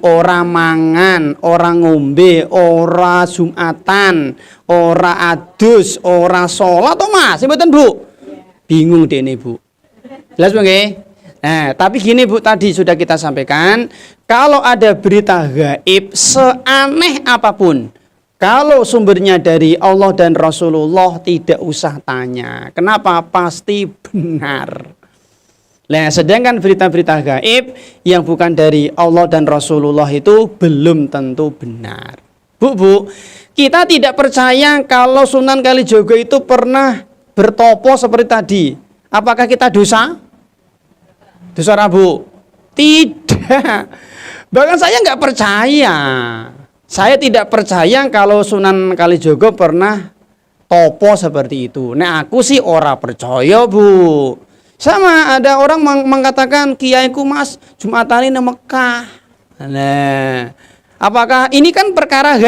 ora mangan, ora ngombe, ora Jumatan, ora adus, ora sholat toh Mas, mboten Bu? Bingung dene Bu. Jelas Bu nggih? Nah, tapi gini Bu, tadi sudah kita sampaikan, kalau ada berita gaib seaneh apapun, kalau sumbernya dari Allah dan Rasulullah tidak usah tanya. Kenapa? Pasti benar. Nah, sedangkan berita-berita gaib yang bukan dari Allah dan Rasulullah itu belum tentu benar. Bu, kita tidak percaya kalau Sunan Kalijaga itu pernah bertopo seperti tadi. Apakah kita dosa? Dosa Bu? Tidak. Bahkan saya nggak percaya. Saya tidak percaya kalau Sunan Kalijaga pernah topo seperti itu. Nah, aku sih ora percaya Bu. Sama ada orang mengatakan kiaiku Mas Jumatan ini Mekah. Nah, apakah ini kan perkara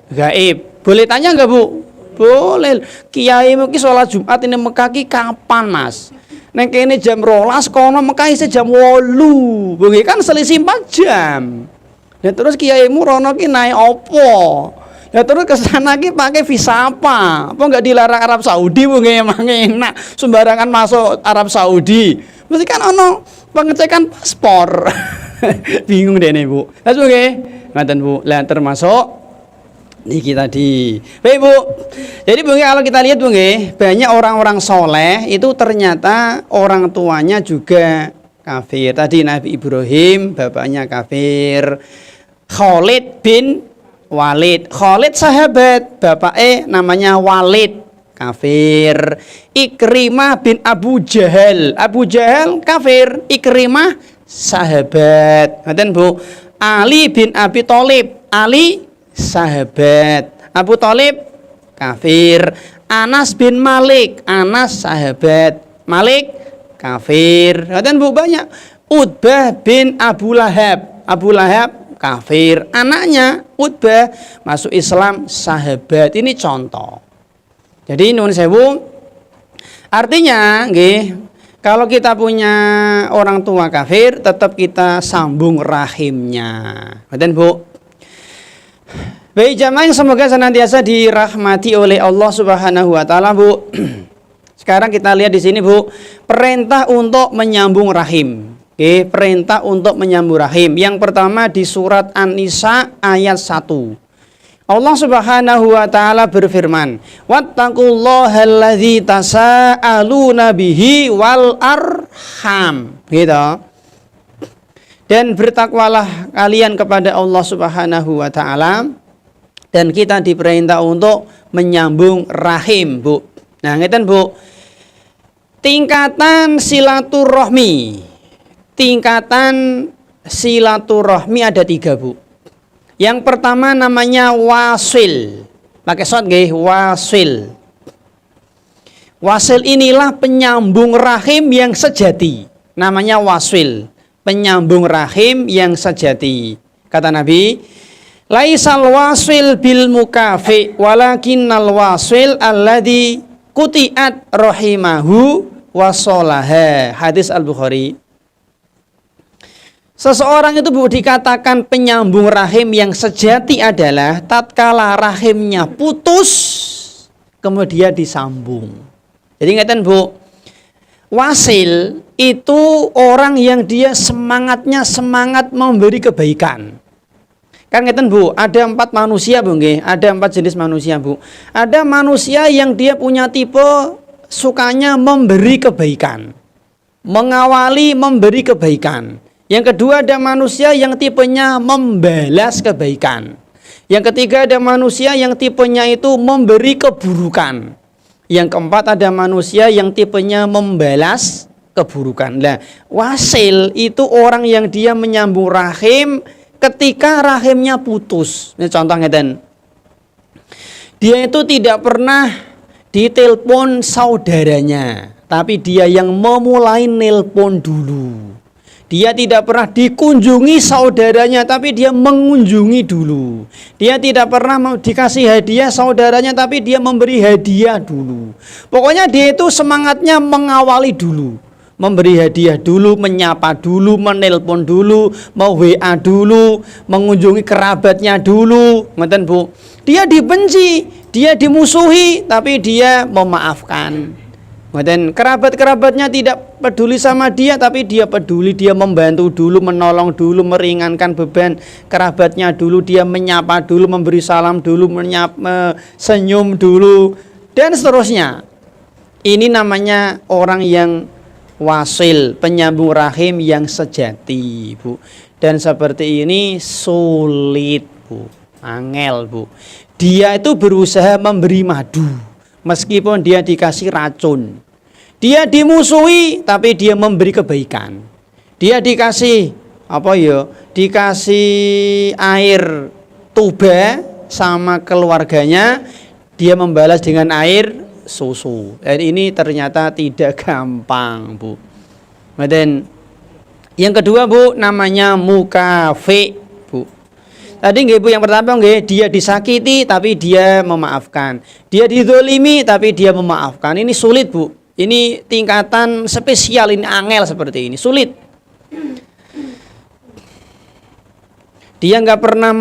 gaib? Boleh tanya nggak Bu? Boleh. Kiai mungkin sholat Jumat ini Mekah ki kapan Mas? Neng kene jam 12 kono Mekah isi jam 8. Begitu kan selisih 4 jam. Ya terus kiaimu rono ki naik opo? Ya terus kesana ki pakai visa apa? Apa enggak dilarang Arab Saudi Bu nggih emang enak sembarangan masuk Arab Saudi. Mesti kan ono pengecekan paspor. Bingung deh nih Bu. Terus nggih, ngaten Bu. Lah termasuk niki tadi. Baik Bu. Jadi Bu kalau kita lihat Bu nggih, banyak orang-orang soleh itu ternyata orang tuanya juga kafir. Tadi Nabi Ibrahim bapaknya kafir. Khalid bin Walid. Khalid sahabat, bapaknya namanya Walid, kafir. Ikrimah bin Abu Jahal. Abu Jahal kafir, Ikrimah sahabat. Ngaten Bu. Ali bin Abi Thalib. Ali sahabat. Abu Thalib kafir. Anas bin Malik. Anas sahabat. Malik kafir. Ngaten Bu, banyak. Utbah bin Abu Lahab. Abu Lahab kafir. Anaknya Utbah masuk Islam sahabat. Ini contoh. Jadi nuwun sewu, artinya nggih, kalau kita punya orang tua kafir tetap kita sambung rahimnya. Ngoten Bu. Baik jamaah yang semoga senantiasa dirahmati oleh Allah Subhanahu wa taala Bu. Sekarang kita lihat di sini Bu, perintah untuk menyambung rahim. Oke, perintah untuk menyambung rahim. Yang pertama di surat An-Nisa ayat 1. Allah Subhanahu wa taala berfirman, "Wattaqullahallazi tasaaluna bihi wal arham." Gitu. Dan bertakwalah kalian kepada Allah Subhanahu wa taala, dan kita diperintah untuk menyambung rahim, Bu. Nah, ngeten Bu. Tingkatan silaturahmi. Tingkatan silaturahmi ada 3 Bu. Yang pertama namanya wasil. Pakai shot nggih, wasil. Wasil inilah penyambung rahim yang sejati. Namanya wasil, penyambung rahim yang sejati. Kata Nabi, laisal wasil bil mukafi walakinnal wasil alladzi quti'at rahimahu wasolaha. Hadis Al-Bukhari. Seseorang itu Bu dikatakan penyambung rahim yang sejati adalah tatkala rahimnya putus kemudian disambung. Jadi ngeten Bu, wasil itu orang yang dia semangatnya semangat memberi kebaikan. Kan ngeten Bu, ada 4 manusia Bu nggih, ada 4 jenis manusia Bu. Ada manusia yang dia punya tipe sukanya memberi kebaikan, mengawali memberi kebaikan. Yang kedua ada manusia yang tipenya membalas kebaikan. Yang ketiga ada manusia yang tipenya itu memberi keburukan. Yang keempat ada manusia yang tipenya membalas keburukan. Nah, wasil itu orang yang dia menyambung rahim ketika rahimnya putus. Ini contohnya dan dia itu tidak pernah ditelepon saudaranya, tapi dia yang memulai nelpon dulu. Dia tidak pernah dikunjungi saudaranya, tapi dia mengunjungi dulu. Dia tidak pernah dikasih hadiah saudaranya, tapi dia memberi hadiah dulu. Pokoknya dia itu semangatnya mengawali dulu. Memberi hadiah dulu, menyapa dulu, menelpon dulu, mau WA dulu, mengunjungi kerabatnya dulu. Ngeten Bu. Dia dibenci, dia dimusuhi, tapi dia memaafkan. Dan kerabat-kerabatnya tidak peduli sama dia, tapi dia peduli, dia membantu dulu, menolong dulu, meringankan beban kerabatnya dulu, dia menyapa dulu, memberi salam dulu, senyum dulu, dan seterusnya. Ini namanya orang yang wasil, penyambung rahim yang sejati, Bu. Dan seperti ini sulit, Bu, angel, Bu. Dia itu berusaha memberi madu, meskipun dia dikasih racun. Dia dimusuhi tapi dia memberi kebaikan. Dia dikasih dikasih air tuba sama keluarganya, dia membalas dengan air susu. Dan ini ternyata tidak gampang, Bu. Dan yang kedua, Bu, namanya mukafi, Bu. Tadi nggih Bu, yang pertama nggih, dia disakiti tapi dia memaafkan. Dia dizolimi tapi dia memaafkan. Ini sulit, Bu. Ini tingkatan spesial, ini angel seperti ini, sulit. Dia nggak pernah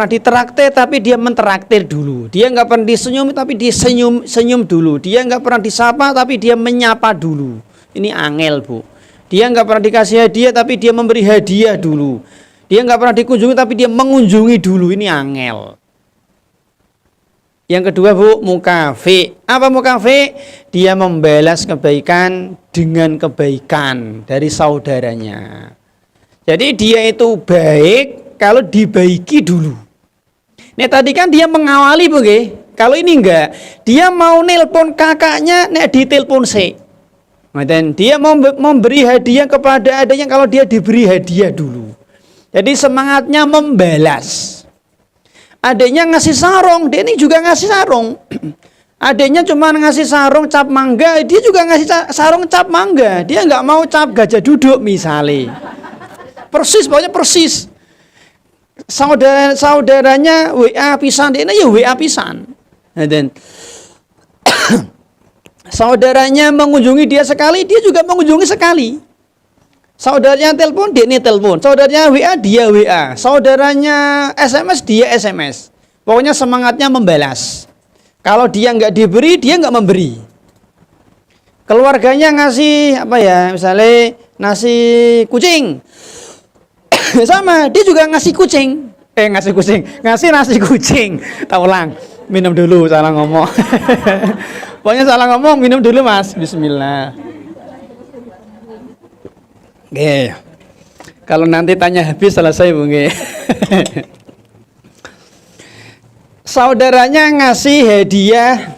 ditraktir tapi dia mentraktir dulu. Dia nggak pernah disenyum tapi dia senyum dulu. Dia nggak pernah disapa tapi dia menyapa dulu. Ini angel, Bu. Dia nggak pernah dikasih hadiah tapi dia memberi hadiah dulu. Dia nggak pernah dikunjungi tapi dia mengunjungi dulu. Ini angel. Yang kedua, Bu, mukafi. Apa mukafi? Dia membalas kebaikan dengan kebaikan dari saudaranya. Jadi dia itu baik kalau dibaiki dulu. Nek tadi kan dia mengawali, Bu, nggih. Kalau ini enggak, dia mau nelpon kakaknya, nek ditelepon se. Dan dia mau memberi hadiah kepada adanya kalau dia diberi hadiah dulu. Jadi semangatnya membalas. Adiknya ngasih sarung, dia ini juga ngasih sarung. Adiknya cuma ngasih sarung cap mangga, dia juga ngasih sarung cap mangga. Dia nggak mau cap gajah duduk misalnya. Persis, pokoknya persis. Saudaranya WA pisan, dia ini ya WA pisan. Dan saudaranya mengunjungi dia sekali, dia juga mengunjungi sekali. Saudaranya telepon, dia ini telepon. Saudaranya WA, dia WA. Saudaranya SMS, dia SMS. Pokoknya semangatnya membalas. Kalau dia nggak diberi, dia nggak memberi. Keluarganya ngasih misalnya nasi kucing. Sama, dia juga ngasih kucing. Ngasih nasi kucing. Tak ulang. Minum dulu, salah ngomong. Pokoknya salah ngomong, minum dulu, Mas. Bismillah. Oke. Kalau nanti tanya habis selesai, Bu, nggih. Saudaranya ngasih hadiah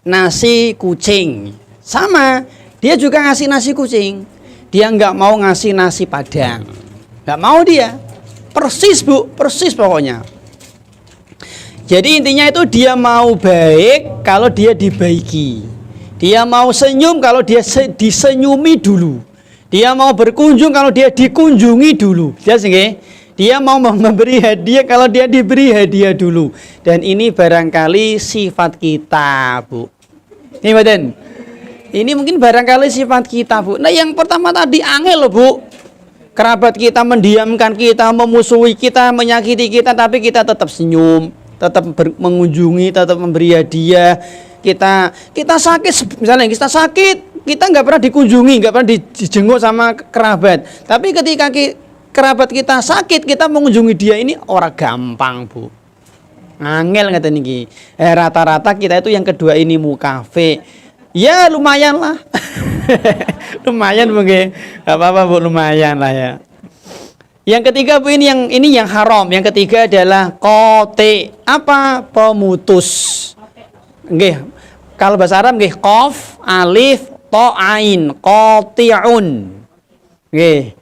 nasi kucing. Sama, dia juga ngasih nasi kucing. Dia nggak mau ngasih nasi padang. Nggak mau dia. Persis, Bu, persis pokoknya. Jadi intinya itu dia mau baik kalau dia dibaiki. Dia mau senyum kalau dia disenyumi dulu. Dia mau berkunjung kalau dia dikunjungi dulu. Jelas nggih? Dia mau memberi hadiah kalau dia diberi hadiah dulu. Dan ini barangkali sifat kita, Bu. Ini badan. Ini mungkin barangkali sifat kita, Bu. Nah, yang pertama tadi angel loh, Bu. Kerabat kita mendiamkan kita, memusuhi kita, menyakiti kita, tapi kita tetap senyum, tetap mengunjungi, tetap memberi hadiah. Kita sakit, misalnya kita sakit, kita nggak pernah dikunjungi, nggak pernah dijenguk sama kerabat. Tapi ketika kerabat kita sakit, kita mengunjungi dia, ini orang gampang, Bu. Angel ngeten niki. Rata-rata kita itu yang kedua ini mukafe. Ya lumayan lah. Lumayan, Bu, nggih. Enggak apa-apa, Bu, lumayan lah ya. Yang ketiga, Bu, ini yang haram. Yang ketiga adalah kote. Apa? Pemutus. Nggih. Kalau bahasa Arab nggih qaf, alif, ta ain qati'un. Nggih.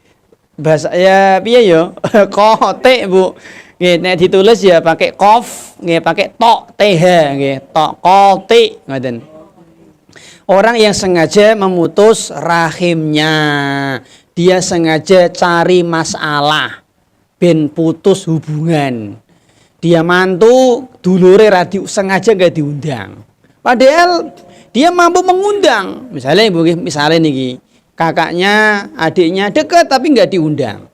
Bahasa ya piye ya? Qati' Bu. Nggih, nek ditulis ya pakai qaf, nggih pakai ta th nggih, ta qati ngoten. Orang yang sengaja memutus rahimnya, dia sengaja cari masalah ben putus hubungan. Dia mantu dulure sengaja nggak diundang. Padahal dia mampu mengundang. Misalnya niki, kakaknya, adiknya dekat tapi nggak diundang.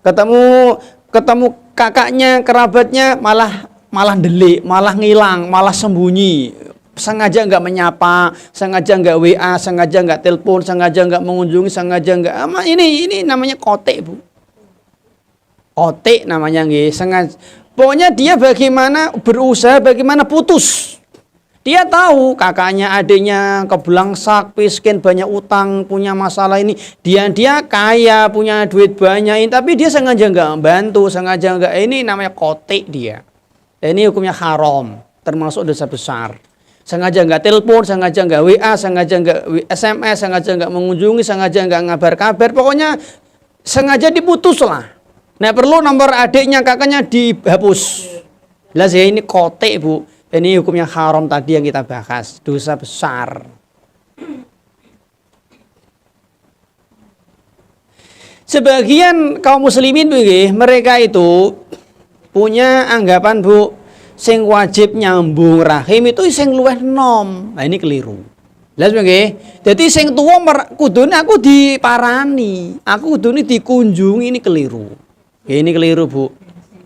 Ketemu kakaknya, kerabatnya malah delik, malah ngilang, malah sembunyi. Sengaja nggak menyapa, sengaja nggak WA, sengaja nggak telepon, sengaja nggak mengunjungi, sengaja nggak. Ini namanya kotek Bu. Kotek namanya nggih. Sengaja. Pokoknya dia berusaha bagaimana putus. Dia tahu kakaknya, adiknya kebelangsak, miskin, banyak utang, punya masalah ini. Dia kaya, punya duit banyak, tapi dia sengaja nggak bantu, sengaja nggak. Ini namanya kotek dia. Ini hukumnya haram, termasuk dosa besar. Sengaja nggak telepon, sengaja nggak WA, sengaja nggak SMS, sengaja nggak mengunjungi, sengaja nggak ngabar kabar. Pokoknya sengaja diputus lah. Nah perlu nomor adiknya, kakaknya dihapus. Lah ini kotek Bu. Ini hukumnya haram tadi yang kita bahas, dosa besar. Sebagian kaum muslimin mereka itu punya anggapan Bu, sing wajib nyambung rahim itu sing luwih nom. Nah ini keliru. Lah nggih. Dadi sing tuwa kudune aku diparani, aku kudune dikunjungi, ini keliru. Ini keliru Bu.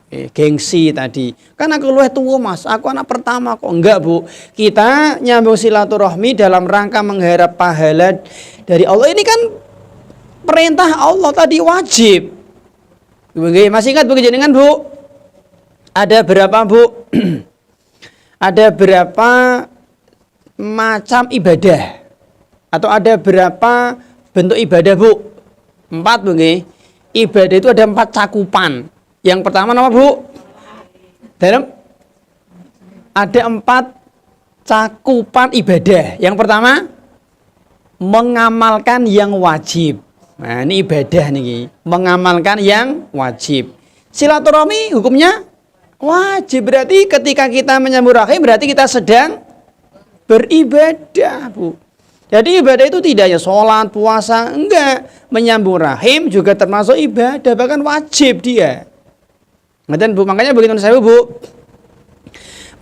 Gengsi tadi. Kan aku luwih tua Mas, aku anak pertama kok. Enggak Bu. Kita nyambung silaturahmi dalam rangka mengharap pahala dari Allah. Ini kan perintah Allah tadi, wajib. Masih ingat Bu jenengan Bu? Ada berapa Bu? Ada berapa macam ibadah? Atau ada berapa bentuk ibadah Bu? 4 Bu nggih. Ibadah itu ada 4 cakupan. Yang pertama nama Bu? Dalam ada 4 cakupan ibadah. Yang pertama mengamalkan yang wajib. Nah, ini ibadah nih, mengamalkan yang wajib. Silaturahmi hukumnya wajib, berarti ketika kita menyambung rahim berarti kita sedang beribadah Bu. Jadi ibadah itu tidak hanya sholat, puasa, enggak. Menyambung rahim juga termasuk ibadah, bahkan wajib dia. Bu, makanya begitu saya Bu,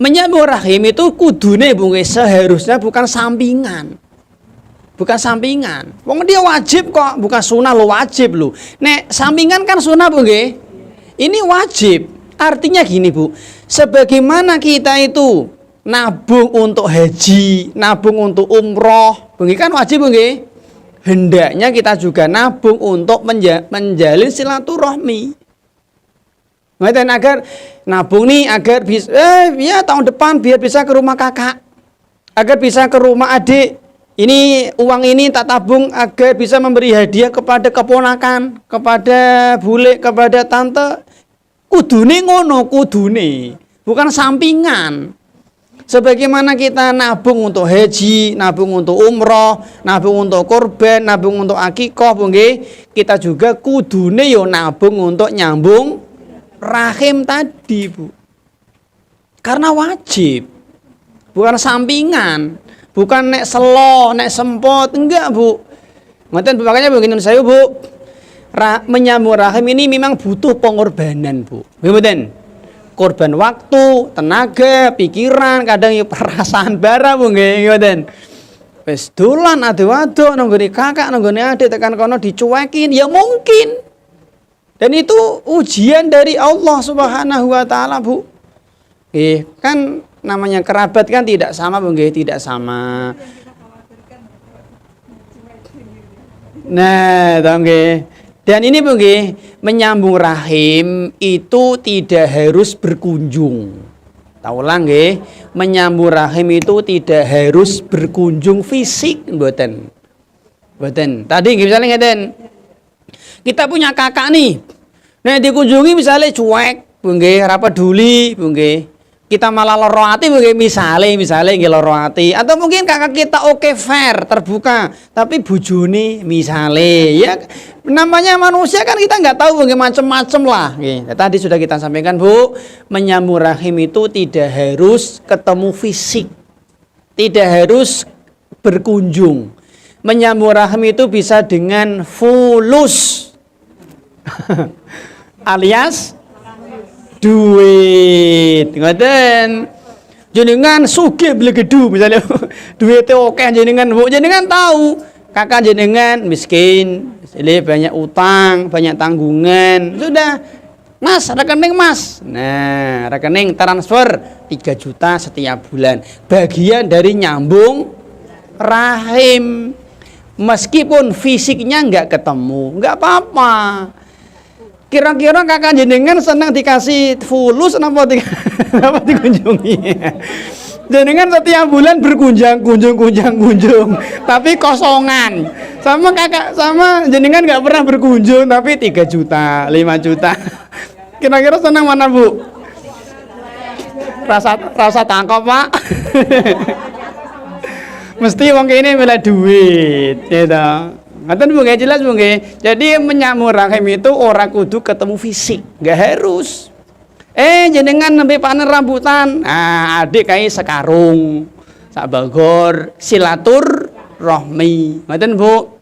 menyambung rahim itu kudune Bu, seharusnya bukan sampingan. Bukan sampingan. Wong dia wajib kok, bukan sunnah lo, wajib lo. Nek sampingan kan sunnah Bu nggih. Ini wajib. Artinya gini Bu, sebagaimana kita itu nabung untuk haji, nabung untuk umroh, bengi kan wajib nggih. Hendaknya kita juga nabung untuk menjalin silaturahmi. Ngeten agar nabung nih agar bisa ya tahun depan biar bisa ke rumah kakak, agar bisa ke rumah adik. Ini uang ini tak tabung agar bisa memberi hadiah kepada keponakan, kepada bule, kepada tante. Kudune ngono, kudune, bukan sampingan. Sebagaimana kita nabung untuk haji, nabung untuk umroh, nabung untuk korban, nabung untuk akikah, kita juga kudune yo nabung untuk nyambung rahim tadi Bu. Karena wajib, bukan sampingan, bukan nek selo, nek sempot, enggak Bu. Ngoten makanya begini saya Bu, menyambung rahim ini memang butuh pengorbanan Bu. Betul? Korban waktu, tenaga, pikiran, kadang ya perasaan bara Bu nggih ngoten. Wis dolan ado-ado nanggone kakak, nanggone adik tekan kono dicuekin, ya mungkin. Dan itu ujian dari Allah Subhanahu wa taala Bu. Kan namanya kerabat kan tidak sama Bu nggih, tidak sama. Nah, tahu nggih. Dan ini Bu nggih, menyambung rahim itu tidak harus berkunjung. Tahu lah nggih, menyambung rahim itu tidak harus berkunjung fisik, mboten. Mboten. Tadi misalnya ngeten. Kita punya kakak nih. Nah, dikunjungi misalnya cuek, Bu nggih, ra peduli, Bu nggih. kita malah loro ati misale nggih loro ati, atau mungkin kakak kita oke fair terbuka tapi bojone misale ya, namanya manusia kan kita nggak tahu macam-macam lah nggih. Tadi sudah kita sampaikan Bu, menyambung rahim itu tidak harus ketemu fisik, tidak harus berkunjung. Menyambung rahim itu bisa dengan fulus alias duit. Ngoten. Jenengan sugih beli gedu misalnya duitnya oke jenengan Bu, jenengan tahu kakak jenengan miskin, banyak utang, banyak tanggungan. Sudah, Mas, rekening Mas. Nah, rekening transfer 3 juta setiap bulan. Bagian dari nyambung rahim. Meskipun fisiknya nggak ketemu, nggak apa-apa. Kira-kira kakak jenengan senang dikasih fulus apa dikunjungi? Jenengan setiap bulan kunjung, tapi kosongan. Sama kakak, sama jenengan nggak pernah berkunjung, tapi 3 juta, 5 juta. Kira-kira senang mana Bu? Rasa tangkap Pak. Mesti wong kene milih duit, gitu. Ngaten Bu nggih, jelas Bu nggih. Jadi menyambung rahim itu ora kudu ketemu fisik, nggak harus. Jenengan nembe panen rambutan. Nah, adik kayak sekarung, sak bagor, silatur rohmi. Ngaten Bu.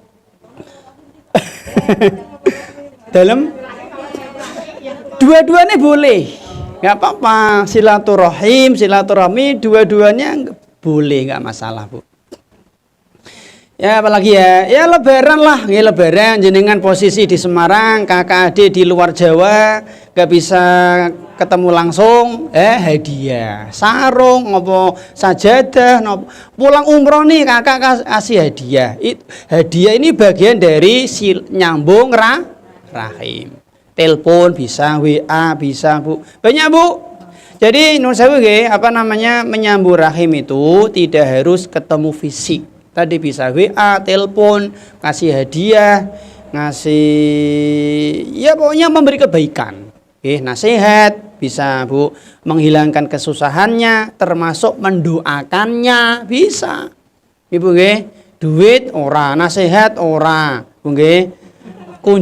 Dalam dua-duanya boleh, nggak apa-apa. Silaturahmi, dua-duanya boleh, nggak masalah Bu. Ya apalagi ya lebaran lah, ya lebaran jenengan posisi di Semarang, kakak adik di luar Jawa, gak bisa ketemu langsung, hadiah, sarung, ngopo sajadah, ngopo pulang umroh nih kakak kasih hadiah. Hadiah ini bagian dari nyambung rahim. Telepon bisa, WA bisa Bu, banyak Bu. Jadi menurut saya menyambung rahim itu tidak harus ketemu fisik. Tadi bisa WA, telepon, ngasih hadiah, ya pokoknya memberi kebaikan. Nasihat bisa Bu, menghilangkan kesusahannya, termasuk mendoakannya bisa. Ibu nggih, duit ora, nasihat ora, Bu nggih.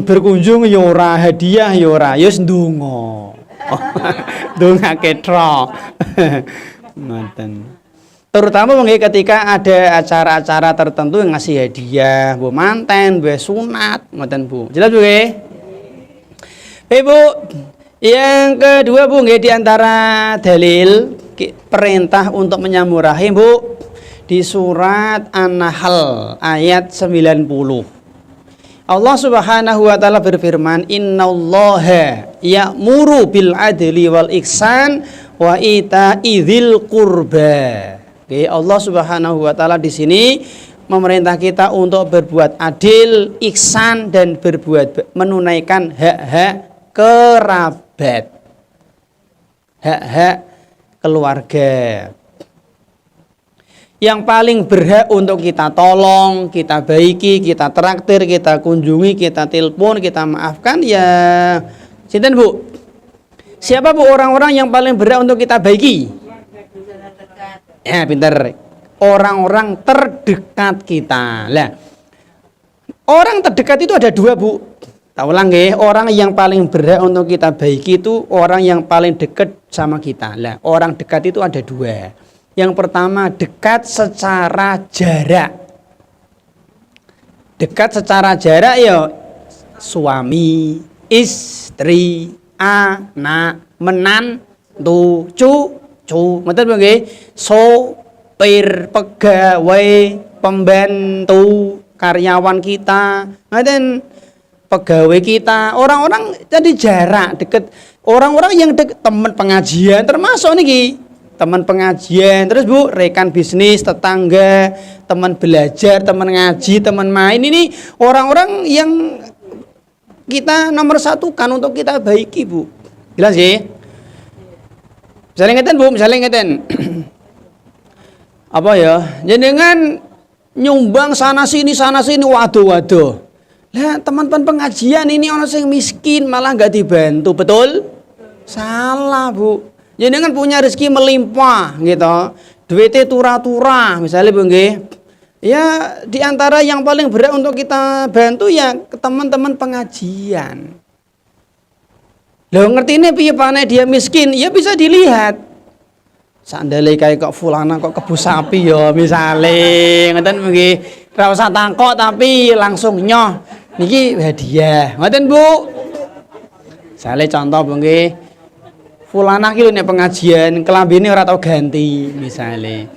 Berkunjung ya ora, hadiah ya ora, ya ndonga. Ndongake tro. Ngoten. Terutama mungkin ketika ada acara-acara tertentu yang ngasih hadiah, Bu manten, Bu sunat, ngoten Bu. Jelas Bu nggih? Bu, yang kedua Bu nggih, di antara dalil perintah untuk menyambung rahim Bu, di surat An-Nahl ayat 90. Allah Subhanahu wa taala berfirman, "Innallaha ya'muru bil adli wal ihsan wa ita'i dzil qurba." Allah Subhanahu wa taala di sini memerintah kita untuk berbuat adil, ihsan dan menunaikan hak-hak kerabat. Hak-hak keluarga. Yang paling berhak untuk kita tolong, kita baiki, kita traktir, kita kunjungi, kita telepon, kita maafkan ya sinten Bu? Siapa Bu orang-orang yang paling berhak untuk kita baiki? Ya pinter, orang-orang terdekat kita. Lah, orang terdekat itu ada 2 Bu. Tak ulang nggih, orang yang paling berhak untuk kita baiki itu orang yang paling dekat sama kita. Lah, orang dekat itu ada 2. Yang pertama dekat secara jarak. Dekat secara jarak ya suami, istri, anak, menantu, cucu, ngoten nggih, sopir, pegawai, pembantu, karyawan kita, ngoten, pegawai kita, orang-orang jadi jarak deket, orang-orang yang deket, teman pengajian termasuk niki, teman pengajian, terus Bu, rekan bisnis, tetangga, teman belajar, teman ngaji, teman main, ini orang-orang yang kita nomor 1 kan untuk kita baiki Bu. Jelas sih? Misalnya ngeten Bu, misalnya ngeten. Apa ya? Jenengan nyumbang sana sini waduh. Lah teman-teman pengajian ini orang yang miskin malah nggak dibantu, betul? Salah Bu. Jenengan punya rezeki melimpah gitu. Duitnya turah-turah misalnya Bu nggih. Ya di antara yang paling berat untuk kita bantu ya teman-teman pengajian. Loh ngertine piye pane dia miskin? Ya bisa dilihat. Sandale kayak kok fulana kok kebo sapi ya misale ngoten nggih. Ora usah tangkok tapi langsung nyoh. Niki hadiah. Ngoten Bu. Misale contoh Bu nggih. Fulana ki nek pengajian kelambine ora tau ganti misale.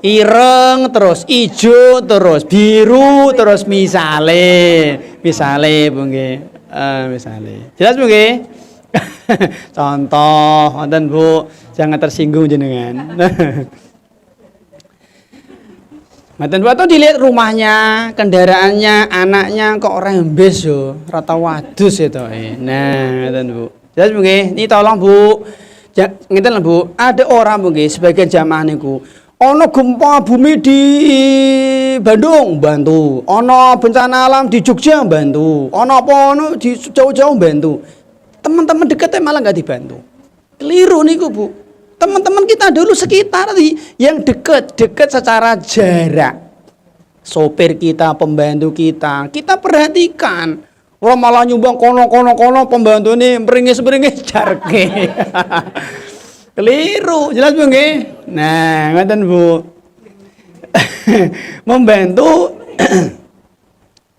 Ireng terus ijo terus biru terus misale Bu nggih. Misale. Jelas Bu nggih? Contoh wonten Bu, jangan tersinggung jenengan. Mboten Bu atau dilihat rumahnya, kendaraannya, anaknya kok orang embes yo, rata wadus itu. Nah, ngoten Bu. Jelas Bu nggih, ini tolong Bu. Ngeten Bu, ada orang Bu nggih sebagian jamaah niku ana gempa bumi di Bandung bantu, ana bencana alam di Jogja bantu, ana apa ana di jauh-jauh bantu. Teman-teman dekatnya malah nggak dibantu. Keliru niku Bu. Teman-teman kita dulu sekitar yang dekat secara jarak. Sopir kita, pembantu kita perhatikan. Orang malah nyumbang kono pembantu ini meringis jarke. Keliru, jelas Bu nggih? Nah, ngoten Bu. Membantu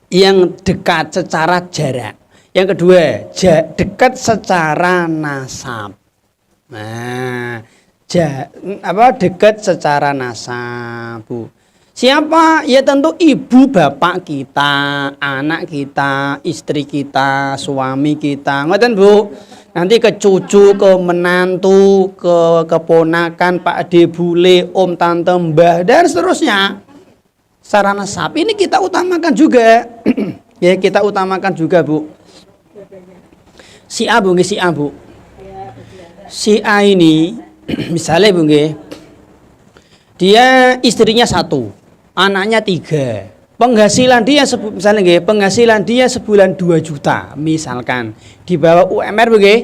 yang dekat secara jarak. Yang kedua, dekat secara nasab. Nah, dekat secara nasab, Bu. Siapa? Ya tentu ibu bapak kita, anak kita, istri kita, suami kita. Ngoten Bu. Nanti ke cucu, ke menantu, ke keponakan, Pak Ade bule, om tante mbah dan seterusnya. Secara nasab ini kita utamakan juga. Ya, kita utamakan juga, Bu. Si A Bu nggih, si A Bu. Si A ini misalnya Bu nggih, dia istrinya 1, anaknya 3. Penghasilan dia misalnya nggih, penghasilan dia sebulan 2 juta misalkan. Di bawah UMR Bu nggih.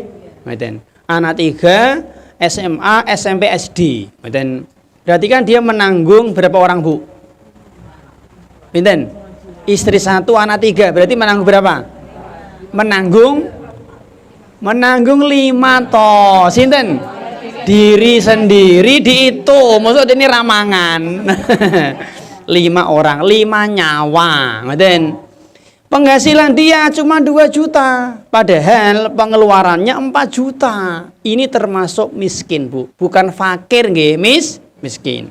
Ngoten. Anak 3, SMA, SMP, SD. Ngoten. Berarti kan dia menanggung berapa orang Bu? Pinten? Istri 1, anak 3. Berarti menanggung berapa? Menanggung 5 toh. Sinten? Diri sendiri dihitung. Maksud ini ramangan. 5 orang, 5 nyawa. Ngoten. Penghasilan dia cuma 2 juta, padahal pengeluarannya 4 juta. Ini termasuk miskin, Bu. Bukan fakir nggih, miskin.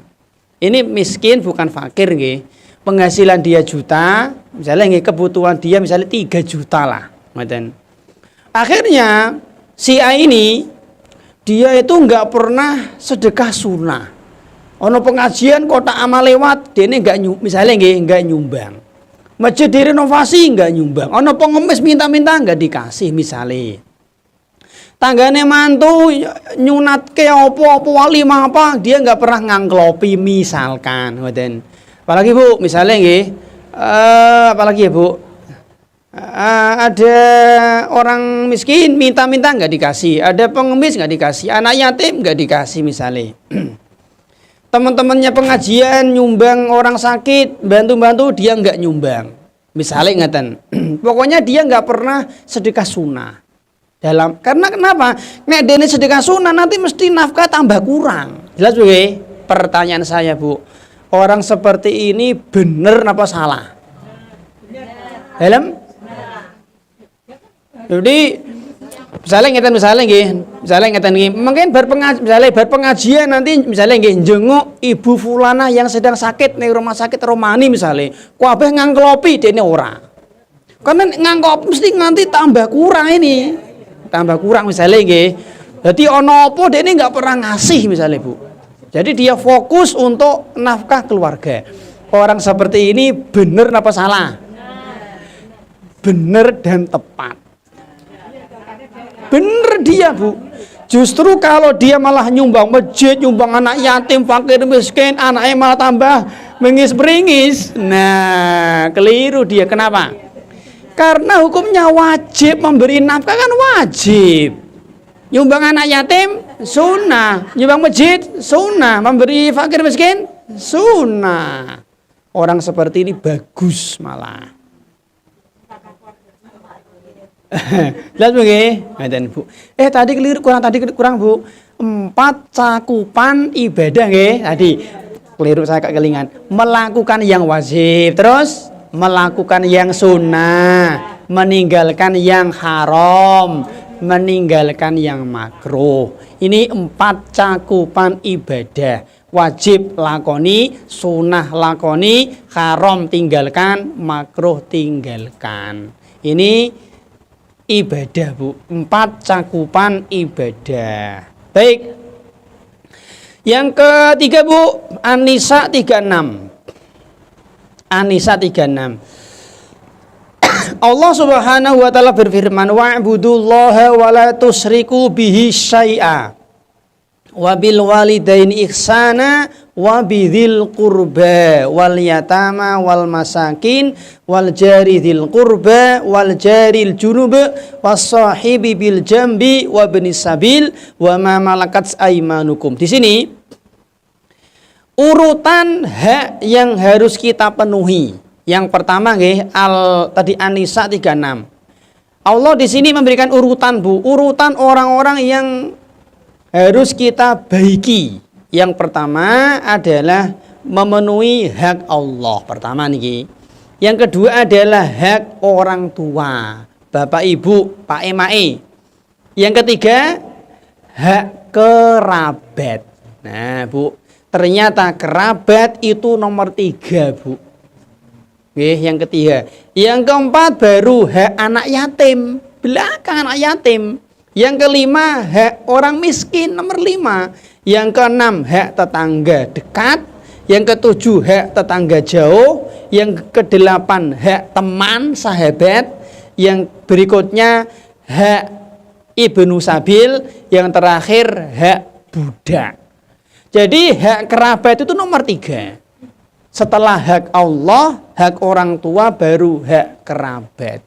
Ini miskin bukan fakir nggih. Penghasilan dia juta, misalnya nggih kebutuhan dia misalnya 3 juta lah. Ngoten. Akhirnya si A ini dia itu nggak pernah sedekah sunnah. Ono pengajian kotak amal lewat, dia ini misalnya nggak nyumbang. Masjid direnovasi nggak nyumbang. Ono pengemis minta-minta nggak dikasih misalnya. Tanggane mantu nyunat ke apa wali apa dia nggak pernah ngangklopi misalkan. Apalagi Bu, misalnya nggih, apalagi ya Bu. Ada orang miskin minta-minta nggak dikasih, ada pengemis nggak dikasih, anak yatim nggak dikasih misalnya. Teman-temannya pengajian nyumbang orang sakit, bantu-bantu dia nggak nyumbang. Misalnya ngeten. Pokoknya dia nggak pernah sedekah sunnah. Karena kenapa? Nek dene sedekah sunnah nanti mesti nafkah tambah kurang. Jelas Bu? Pertanyaan saya Bu, orang seperti ini bener apa salah? Dalam? Jadi misalnya ngeten nggih, mungkin berpengajian nanti misalnya nggih jenguk ibu fulana yang sedang sakit ning rumah sakit Romani misalnya, kabeh ngangklopi dene ora. Karena ngangkop mesti nganti tambah kurang ini. Tambah kurang misalnya nggih. Jadi ono apa dene enggak pernah ngasih misalnya Bu. Jadi dia fokus untuk nafkah keluarga. Orang seperti ini bener apa salah? Bener dan tepat. Bener dia Bu. Justru kalau dia malah nyumbang masjid, nyumbang anak yatim, fakir miskin, anaknya malah tambah meringis. Nah, keliru dia. Kenapa? Karena hukumnya wajib memberi nafkah kan wajib. Nyumbang anak yatim Sunnah. Nyumbang masjid? Sunnah. Memberi fakir miskin? Sunnah. Orang seperti ini bagus malah. Jelas Bu nggih? Ngaten Bu. Tadi kurang Bu. 4 cakupan ibadah nggih tadi. Keliru saya kelingan. Melakukan yang wajib, terus melakukan yang sunnah, meninggalkan yang haram, meninggalkan yang makruh. Ini 4 cakupan ibadah. Wajib lakoni, sunnah lakoni, haram tinggalkan, makruh tinggalkan. Ini ibadah Bu, 4 cakupan ibadah. Baik. Yang ketiga Bu, An-Nisa 36. An-Nisa 36. Allah Subhanahu wa taala berfirman, wa'budullaha wa la tusyriku bihi syai'a. Wa bil walidaini ihsana wa bidzil qurba wal yatama wal masakin wal jari dzil qurba wal jaril junub was sahibi bil jambi wa ibnis sabil wa ma malakat aymanukum. Di sini urutan hak yang harus kita penuhi. Yang pertama nggih tadi An-Nisa 36. Allah di sini memberikan urutan Bu, urutan orang-orang yang harus kita baiki. Yang pertama adalah memenuhi hak Allah. Pertama niki. Yang kedua adalah hak orang tua, bapak ibu, pak emae. Yang ketiga hak kerabat. Nah Bu, ternyata kerabat itu nomor 3 Bu. Yang ketiga. Yang keempat baru hak anak yatim. Belakang anak yatim. Yang kelima hak orang miskin nomor 5. Yang keenam hak tetangga dekat. Yang ketujuh hak tetangga jauh. Yang kedelapan hak teman sahabat. Yang berikutnya hak ibnu sabil. Yang terakhir hak budak. Jadi hak kerabat itu nomor 3. Setelah hak Allah, hak orang tua, baru hak kerabat.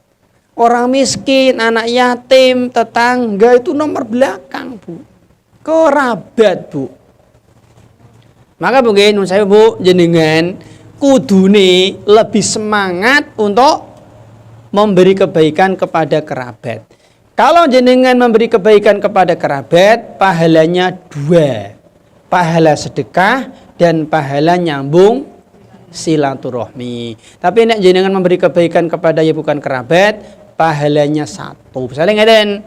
Orang miskin, anak yatim, tetangga itu nomor belakang Bu. Kerabat Bu. Maka mungkin saya Bu jenengan kudune lebih semangat untuk memberi kebaikan kepada kerabat. Kalau jenengan memberi kebaikan kepada kerabat, pahalanya 2. Pahala sedekah dan pahala nyambung silaturahmi. Tapi nek jenengan memberi kebaikan kepada ya bukan kerabat, pahalanya 1. Misalnya ngeten,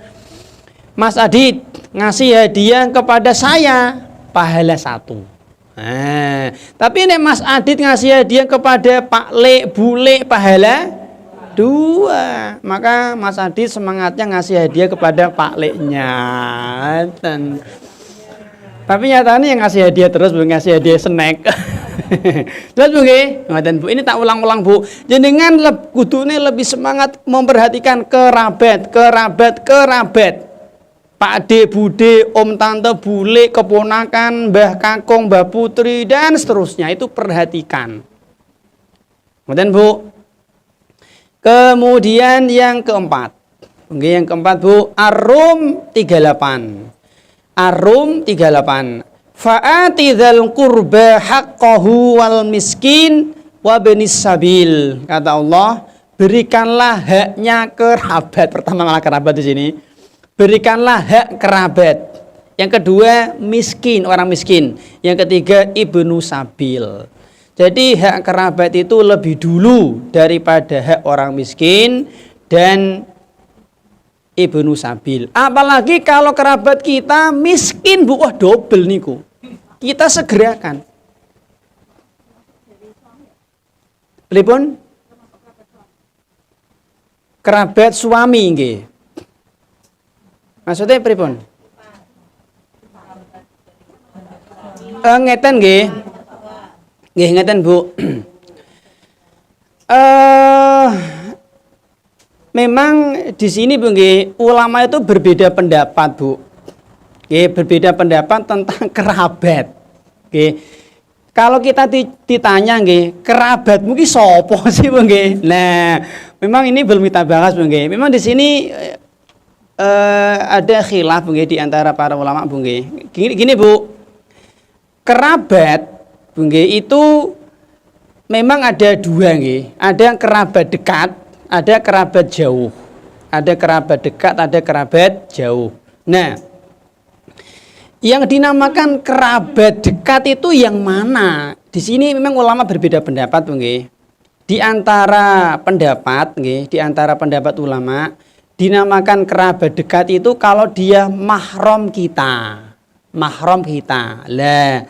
Mas Adit ngasih hadiah kepada saya, pahala 1. Nah, tapi nek Mas Adit ngasih hadiah kepada Pak Le, Bule, pahala 2. Maka Mas Adit semangatnya ngasih hadiah kepada Pak Le-nya. Tapi nyatanya yang ngasih hadiah terus, bukan ngasih hadiah snack. Jelas Bu nggih? Ngoten Bu. Ini tak ulang-ulang Bu. Jenengan kudune lebih semangat memperhatikan kerabat. Pak De, Bude, Om Tante, Bule, keponakan, Mbah Kakung, Mbah Putri dan seterusnya itu perhatikan. Ngoten Bu. Kemudian yang keempat. Oke, yang keempat Bu, Ar-Rum 38. Ar-Rum 38. Fa'ati dzal qurba haqqahu wal miskin wa ibnis sabil. Kata Allah, berikanlah haknya kerabat. Pertama malah kerabat di sini. Berikanlah hak kerabat. Yang kedua miskin, orang miskin. Yang ketiga ibnu sabil. Jadi hak kerabat itu lebih dulu daripada hak orang miskin dan ibnu sabil. Apalagi kalau kerabat kita miskin Bu, wah double niku. Kita segerakan. Pripun? Kerabat suami nggih. Maksudnya pripun? Ngeten nggih. Nggih ngeten Bu. Memang di sini Bu nggih, ulama itu berbeda pendapat Bu. Nggih, berbeda pendapat tentang kerabat. Nggih. Kalau kita ditanya nggih, kerabat mungkin sapa sih Bu nggih? Nah, memang ini belum kita bahas Bu nggih. Memang di sini ada khilaf Bu nggih di antara para ulama Bu nggih. Gini Bu. Kerabat Bu nggih itu memang ada dua nggih. Ada kerabat dekat, ada kerabat jauh. Ada kerabat dekat, ada kerabat jauh. Nah, yang dinamakan kerabat dekat itu yang mana? Di sini memang ulama berbeda pendapat, Bu nggih. Di antara pendapat nggih, di antara pendapat ulama, dinamakan kerabat dekat itu kalau dia mahram kita. Mahram kita. Lah,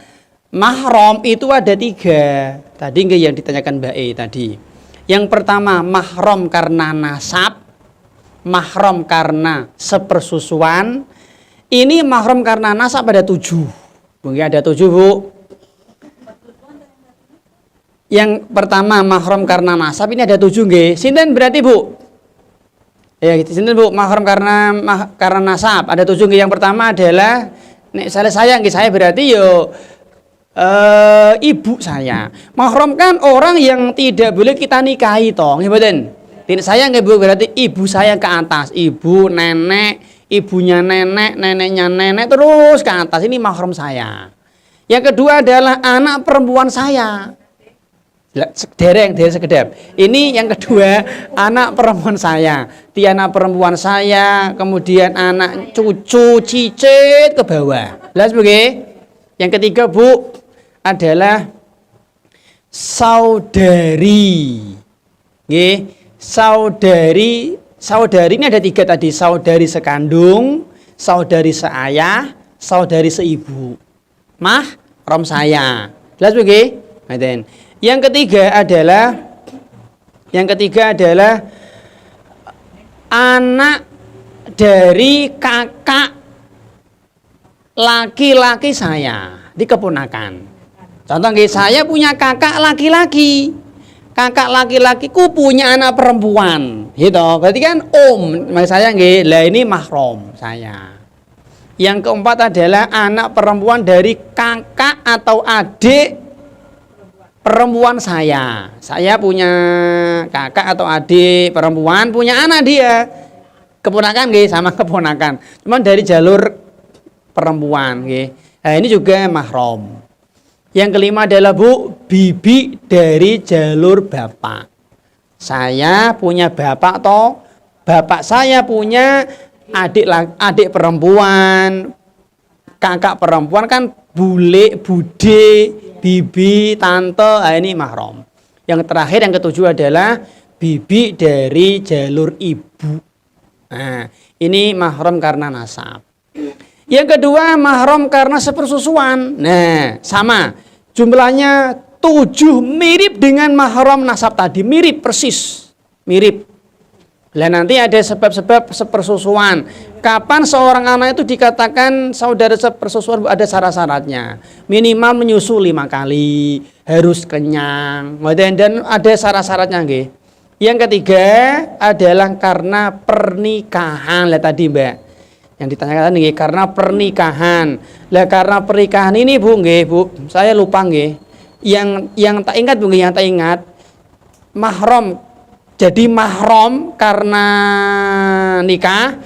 mahram itu ada 3. Tadi nggih yang ditanyakan Mbak E tadi. Yang pertama mahram karena nasab, mahram karena sepersusuan. Ini mahram karena nasab ada 7. Mungkin ada 7 Bu. Yang pertama mahram karena nasab ini ada 7 nggih. Sinten berarti Bu? Ya gitu. Sinten Bu mahram karena nasab ada 7 nggih. Yang pertama adalah nek saya nggih, saya berarti yo ibu saya. Mahram kan orang yang tidak boleh kita nikahi toh, nggih mboten? Tidak, saya nggih Bu, berarti ibu saya ke atas, ibu, nenek, ibunya nenek, neneknya nenek terus ke atas, ini mahram saya. Yang kedua adalah anak perempuan saya. Dereng sekedap. Ini yang kedua, anak perempuan saya. Di anak perempuan saya, kemudian anak cucu, cicit ke bawah. Jelas Bu nggih? Yang ketiga Bu adalah saudari. Nggih. Saudari ini ada 3 tadi, saudari sekandung, saudari seayah, saudari seibu. Mahram saya. Jelas Bu nggih? Yang ketiga adalah anak dari kakak laki-laki saya, di keponakan. Contoh nggih, saya punya kakak laki-laki. Kakak laki-lakiku punya anak perempuan, gitu. Berarti kan saya nggih. Lah ini mahram saya. Yang keempat adalah anak perempuan dari kakak atau adik perempuan saya. Saya punya kakak atau adik perempuan, punya anak dia. Keponakan nggih, sama keponakan. Cuman dari jalur perempuan nggih. Nah, ini juga mahram. Yang kelima adalah Bu, bibi dari jalur bapak. Saya punya bapak toh, bapak saya punya adik perempuan, kakak perempuan kan bule, bude, bibi, tante, nah ini mahram. Yang terakhir yang ketujuh adalah bibi dari jalur ibu. Nah, ini mahram karena nasab. Yang kedua mahram karena sepersusuan. Nah, sama. Jumlahnya 7, mirip dengan mahram nasab tadi, mirip persis. Mirip. Lah nanti ada sebab-sebab sepersusuan. Kapan seorang anak itu dikatakan saudara sepersusuan, ada syarat-syaratnya. Minimal menyusu 5 kali, harus kenyang. Dan ada syarat-syaratnya nggih. Yang ketiga adalah karena pernikahan. Lah tadi Mbak, yang ditanyakan nggih karena pernikahan. Lah karena pernikahan ini Bu nggih, Bu, saya lupa nggih. Yang tak ingat Bu nggih, yang tak ingat mahram. Jadi mahram karena nikah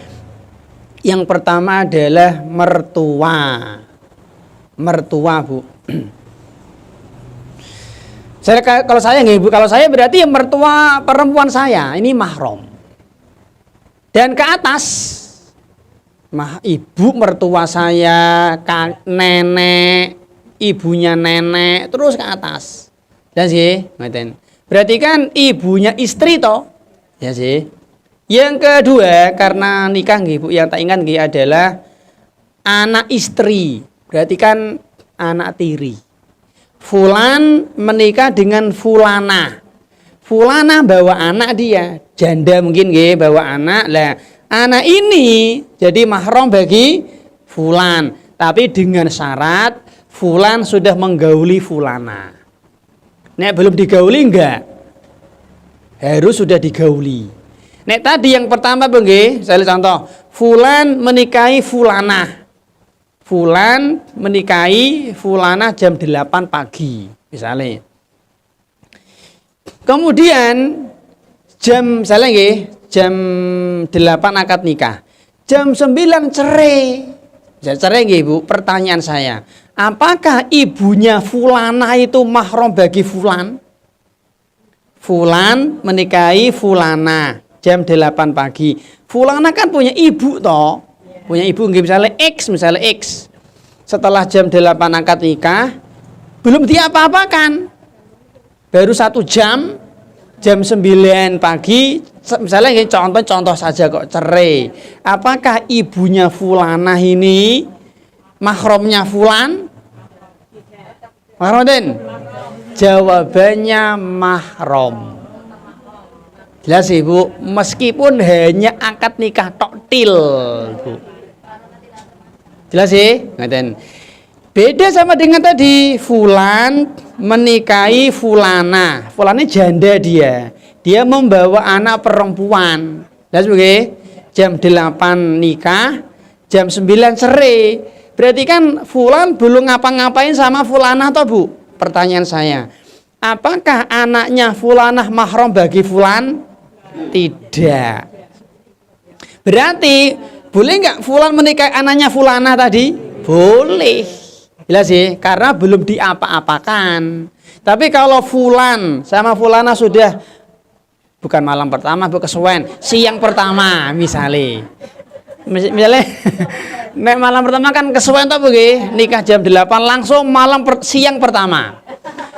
yang pertama adalah mertua. Mertua Bu. Kalau saya nggih Bu, kalau saya berarti mertua perempuan saya, ini mahram. Dan ke atas ibu mertua saya, nenek, ibunya nenek, terus ke atas. Ya sih, ngeten. Berarti kan ibunya istri toh. Ya sih. Yang kedua karena nikah nggih Bu, yang tak ingat nggih adalah anak istri. Berarti kan anak tiri. Fulan menikah dengan fulana. Fulana bawa anak dia, janda mungkin nggih bawa anak. Lah anak ini jadi mahram bagi fulan, tapi dengan syarat fulan sudah menggauli fulana. Nek belum digauli enggak? Harus sudah digauli. Nek tadi yang pertama nggih, saya contoh, fulan menikahi fulana. Fulan menikahi fulana jam 8 pagi, misalnya. Kemudian jam misalnya nggih, jam 8 akad nikah. jam 9 cerai. Cerai nggih Bu, pertanyaan saya, apakah ibunya Fulana itu mahram bagi Fulan? Fulan menikahi Fulana jam 8 pagi. Fulana kan punya ibu toh. Punya ibu nggih, misalnya X. Setelah jam 8 akad nikah, belum diapa-apakan. Baru 1 jam, jam 9 pagi, misalnya contoh saja kok cerai. Apakah ibunya Fulana ini mahramnya Fulan? Mahram den? Jawabannya mahram. Jelas Ibu, meskipun hanya akad nikah tok til, Bu. Jelas sih? Ngaten. Beda sama dengan tadi, Fulan menikahi Fulana. Fulana janda dia. Dia membawa anak perempuan. Jelas nggih? Jam 8 nikah, jam 9 cerai. Berarti kan Fulan belum ngapa-ngapain sama Fulana toh, Bu? Pertanyaan saya. Apakah anaknya Fulanah mahram bagi Fulan? Tidak. Berarti boleh nggak Fulan menikahi anaknya Fulanah tadi? Boleh. Jelas sih, karena belum diapa-apakan. Tapi kalau Fulan sama Fulana sudah bukan malam pertama, bu kesuwen, siang pertama misalnya. Misalnya nek malam pertama kan kesuwen toh Bu nggih, nikah jam 8 langsung siang pertama.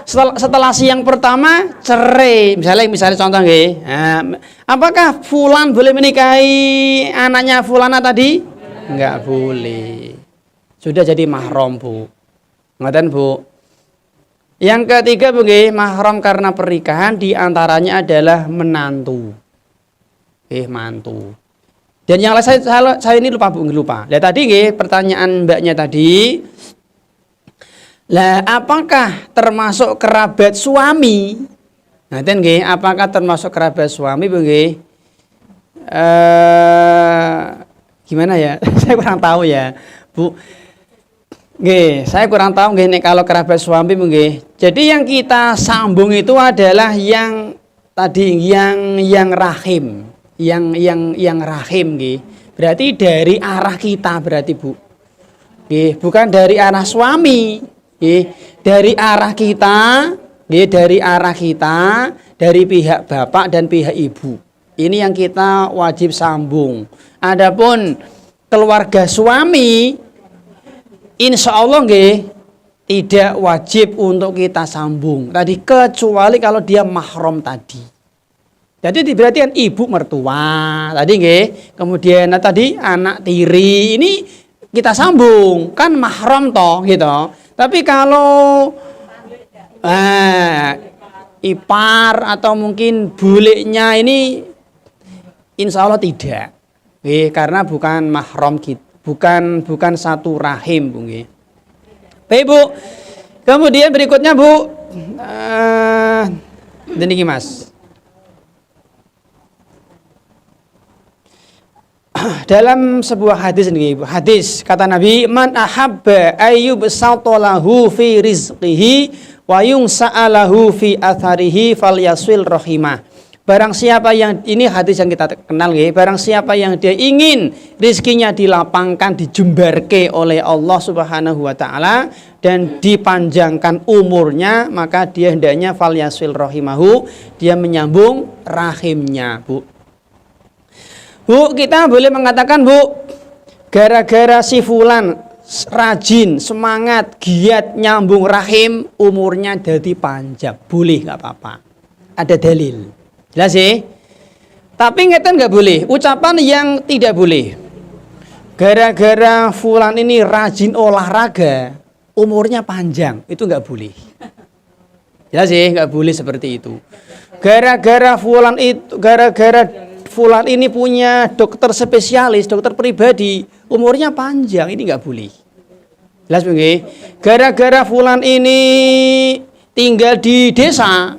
Setelah siang pertama cerai, misalnya contoh nggih. Nah, apakah Fulan boleh menikahi anaknya Fulana tadi? Enggak boleh. Sudah jadi mahram, Bu. Ngaten, Bu. Yang ketiga, Bu nggih, mahram karena pernikahan diantaranya adalah menantu. Mantu. Dan yang lain saya ini lupa, Bu, lupa. Lihat tadi nggih, pertanyaan Mbaknya tadi. Lah, apakah termasuk kerabat suami? Ngaten nggih, apakah termasuk kerabat suami, Bu nggih? Gimana ya? Saya kurang tahu ya, Bu. Nggih, saya kurang tahu nggih nek kalau kerabat suami nggih. Jadi yang kita sambung itu adalah yang tadi yang rahim, yang rahim nggih. Berarti dari arah kita berarti, Bu. Nggih, bukan dari arah suami. Nggih, dari arah kita, nggih, dari arah kita, dari pihak bapak dan pihak ibu. Ini yang kita wajib sambung. Adapun keluarga suami, insya Allah nggih tidak wajib untuk kita sambung tadi, kecuali kalau dia mahram tadi. Jadi berarti kan ibu mertua tadi nggih, kemudian tadi anak tiri ini kita sambung kan mahram toh gitu. Tapi kalau ipar atau mungkin buliknya ini insya Allah tidak, karena bukan mahram kita. Bukan satu rahim, Bu nggih. Baik, Bu. Kemudian berikutnya, Bu, ini Mas. Dalam sebuah hadis ini, Bu. Hadis kata Nabi, "Man ahabba ayyub satalahu fi rizqihi wa yunsa'alahu fi atharihi falyasil rahimah." Barang siapa yang, ini hadis yang kita kenal nggih, barang siapa yang dia ingin rizkinya dilapangkan, dijembarke oleh Allah Subhanahu wa taala dan dipanjangkan umurnya, maka dia hendaknya falyasil rahimahu, dia menyambung rahimnya, Bu. Bu, kita boleh mengatakan, Bu, gara-gara si fulan rajin, semangat, giat nyambung rahim, umurnya jadi panjang. Boleh, nggak apa-apa. Ada dalil. Jelas sih. Tapi ngeten nggak boleh. Ucapan yang tidak boleh. Gara-gara fulan ini rajin olahraga, umurnya panjang, itu nggak boleh. Jelas sih, nggak boleh seperti itu. Gara-gara fulan ini punya dokter spesialis, dokter pribadi, umurnya panjang, ini nggak boleh. Jelas nggih? Gara-gara fulan ini tinggal di desa,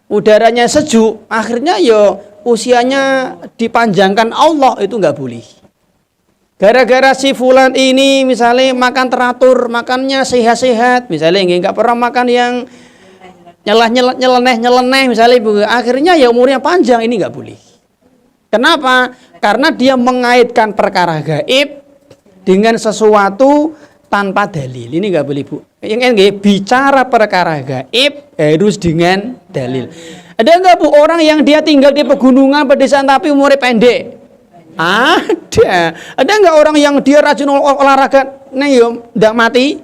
udaranya sejuk, akhirnya yo usianya dipanjangkan Allah, itu nggak boleh. Gara-gara si fulan ini misalnya makan teratur, makannya sehat-sehat, misalnya nggak pernah makan yang nyeleneh misalnya, akhirnya ya umurnya panjang, ini nggak boleh. Kenapa? Karena dia mengaitkan perkara gaib dengan sesuatu tanpa dalil. Ini nggak boleh, Bu. Yang bicara perkara gaib harus dengan dalil. Ada nggak, Bu, orang yang dia tinggal di pegunungan pedesaan tapi umurnya pendek? Ada. Ada nggak orang yang dia rajin olahraga, nih yo, nggak mati?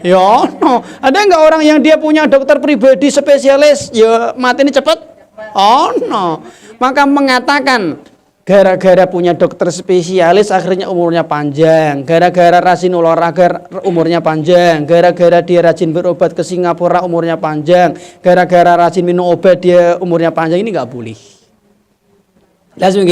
Yo, no. Ada nggak orang yang dia punya dokter pribadi spesialis, yo mati ini cepet? Oh no. Maka mengatakan gara-gara punya dokter spesialis akhirnya umurnya panjang, gara-gara rajin olahraga umurnya panjang, gara-gara dia rajin berobat ke Singapura umurnya panjang, gara-gara rajin minum obat dia umurnya panjang, ini nggak boleh. Langsung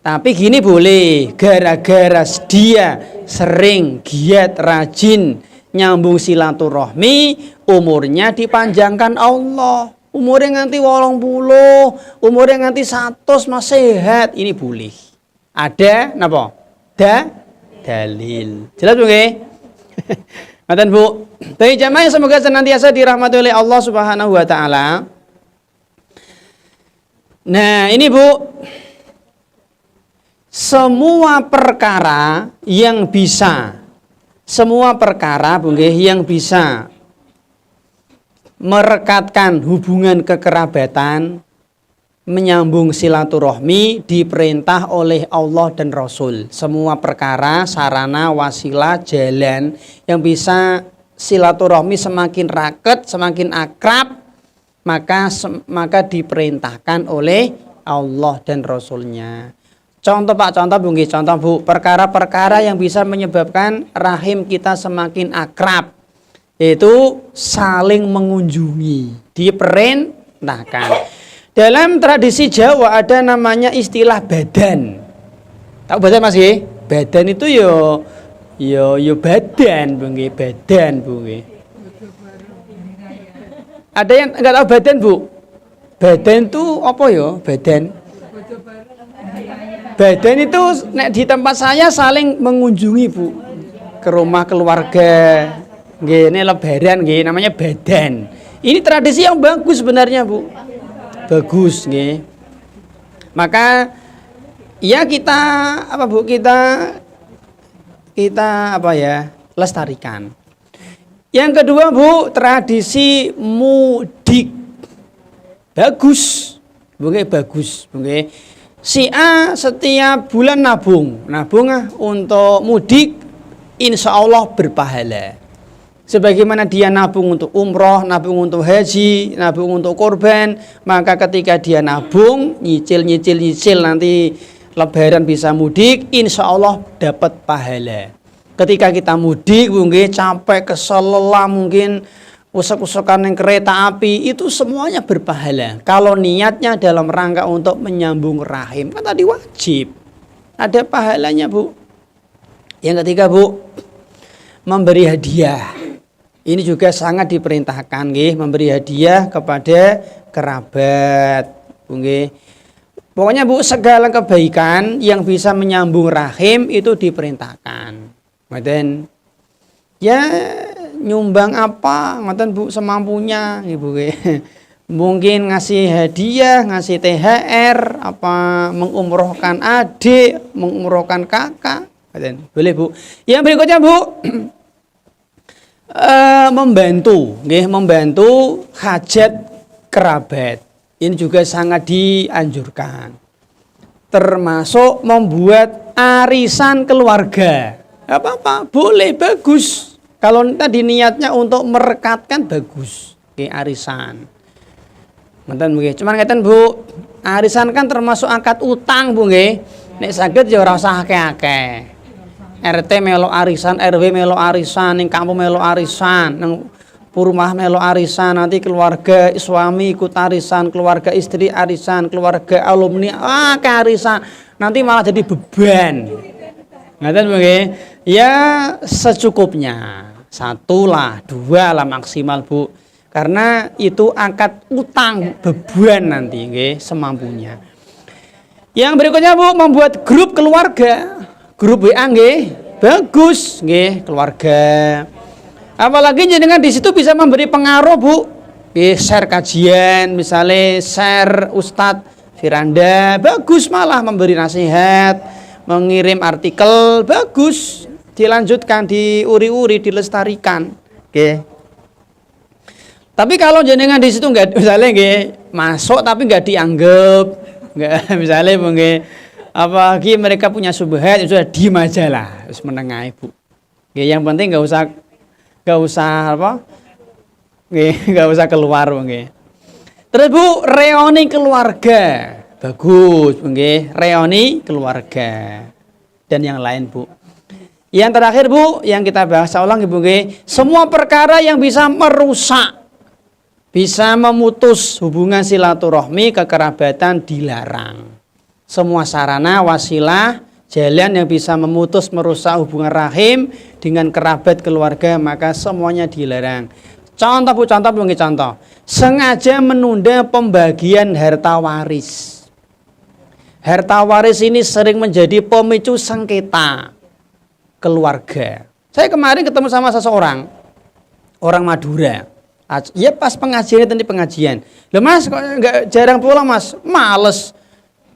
tapi gini boleh, gara-gara dia sering giat rajin nyambung silaturahmi umurnya dipanjangkan Allah. Umurnya nganti 80, umurnya nganti 100 masih sehat, ini boleh. Ada napa? Dalil. Jelas Bu nggih? Ngaten Bu. Tapi jamaah semoga senantiasa dirahmati oleh Allah Subhanahu wa taala. Nah, ini Bu. Semua perkara yang bisa Bu nggih, yang bisa merekatkan hubungan kekerabatan, menyambung silaturahmi diperintah oleh Allah dan Rasul. Semua perkara, sarana, wasilah, jalan yang bisa silaturahmi semakin raket, semakin akrab, maka diperintahkan oleh Allah dan Rasulnya. Contoh Pak, contoh Bu, contoh Bu, perkara-perkara yang bisa menyebabkan rahim kita semakin akrab, itu saling mengunjungi, diperintahkan. Dalam tradisi Jawa ada namanya istilah badan. Tahu badan Mas nggih? Badan itu yo badan, Bu nggih, badan Bu nggih. Ada yang enggak tahu badan, Bu? Badan itu apa ya? Badan itu nek di tempat saya saling mengunjungi, Bu. Ke rumah keluarga. Nggih, ini lebaran nggih, namanya badan. Ini tradisi yang bagus sebenarnya, Bu. Bagus nggih. Maka ya kita apa Bu, kita apa ya? Lestarikan. Yang kedua, Bu, tradisi mudik. Bagus. Bu nggih, bagus, Bu nggih. Si A setiap bulan nabung untuk mudik, insya Allah berpahala. Sebagaimana dia nabung untuk umroh, nabung untuk haji, nabung untuk korban, maka ketika dia nabung, nyicil nanti lebaran bisa mudik, insya Allah dapat pahala. Ketika kita mudik, mungkin capek, kesel, lelah, mungkin usuk-usukan yang kereta api, itu semuanya berpahala. Kalau niatnya dalam rangka untuk menyambung rahim, kan tadi wajib, ada pahalanya Bu. Yang ketiga Bu, memberi hadiah. Ini juga sangat diperintahkan nggih, memberi hadiah kepada kerabat, Bu nggih. Pokoknya Bu, segala kebaikan yang bisa menyambung rahim itu diperintahkan. Ngoten. Ya nyumbang apa ngoten Bu semampunya Ibu nggih. Mungkin ngasih hadiah, ngasih THR, apa mengumrohkan adik, mengumrohkan kakak, ngoten. Boleh Bu. Yang berikutnya Bu, membantu hajat kerabat. Ini juga sangat dianjurkan. Termasuk membuat arisan keluarga. Apa-apa, boleh, bagus. Kalau tadi niatnya untuk merekatkan, bagus. Arisan. Ngoten nggih. Cuman ngeten Bu, arisan kan termasuk angkat utang Bu nggih. Nek saged ya ora usah akeh-akeh. RT melo arisan, RW melo arisan, ning kampung melo arisan, nang rumah melo arisan, nanti keluarga suami ikut arisan, keluarga istri arisan, keluarga alumni arisan, nanti malah jadi beban. Ngaten nggih? Ya secukupnya. 1 lah, 2 lah maksimal Bu. Karena itu angkat utang beban nanti nggih, semampunya. Yang berikutnya Bu, membuat grup keluarga. Grup WA nggih, bagus nggih, keluarga. Apalagi jenengan di situ bisa memberi pengaruh Bu. Share kajian, misalnya share Ustadz Firanda bagus, malah memberi nasihat, mengirim artikel bagus, dilanjutkan, diuri-uri, dilestarikan. Oke. Tapi kalau jenengan di situ nggak, misalnya nggih masuk tapi nggak dianggap, nggak misalnya nggih apa lagi mereka punya subhat, itu sudah diem aja lah, terus menengah ibu. Nggih, yang penting nggak usah apa, nggak usah keluar nggih. Terus Bu, reuni keluarga bagus, nggih, reuni keluarga dan yang lain Bu. Yang terakhir Bu, yang kita bahas ulang Ibu nggih, semua perkara yang bisa merusak, bisa memutus hubungan silaturahmi, kekerabatan dilarang. Semua sarana, wasilah, jalan yang bisa memutus, merusak hubungan rahim dengan kerabat keluarga, maka semuanya dilarang. Contoh Bu, contoh. Sengaja menunda pembagian harta waris. Harta waris ini sering menjadi pemicu sengketa keluarga. Saya kemarin ketemu sama seseorang, orang Madura. Ya pas pengajian, tadi pengajian. Loh Mas, kok nggak jarang pulang Mas? Males.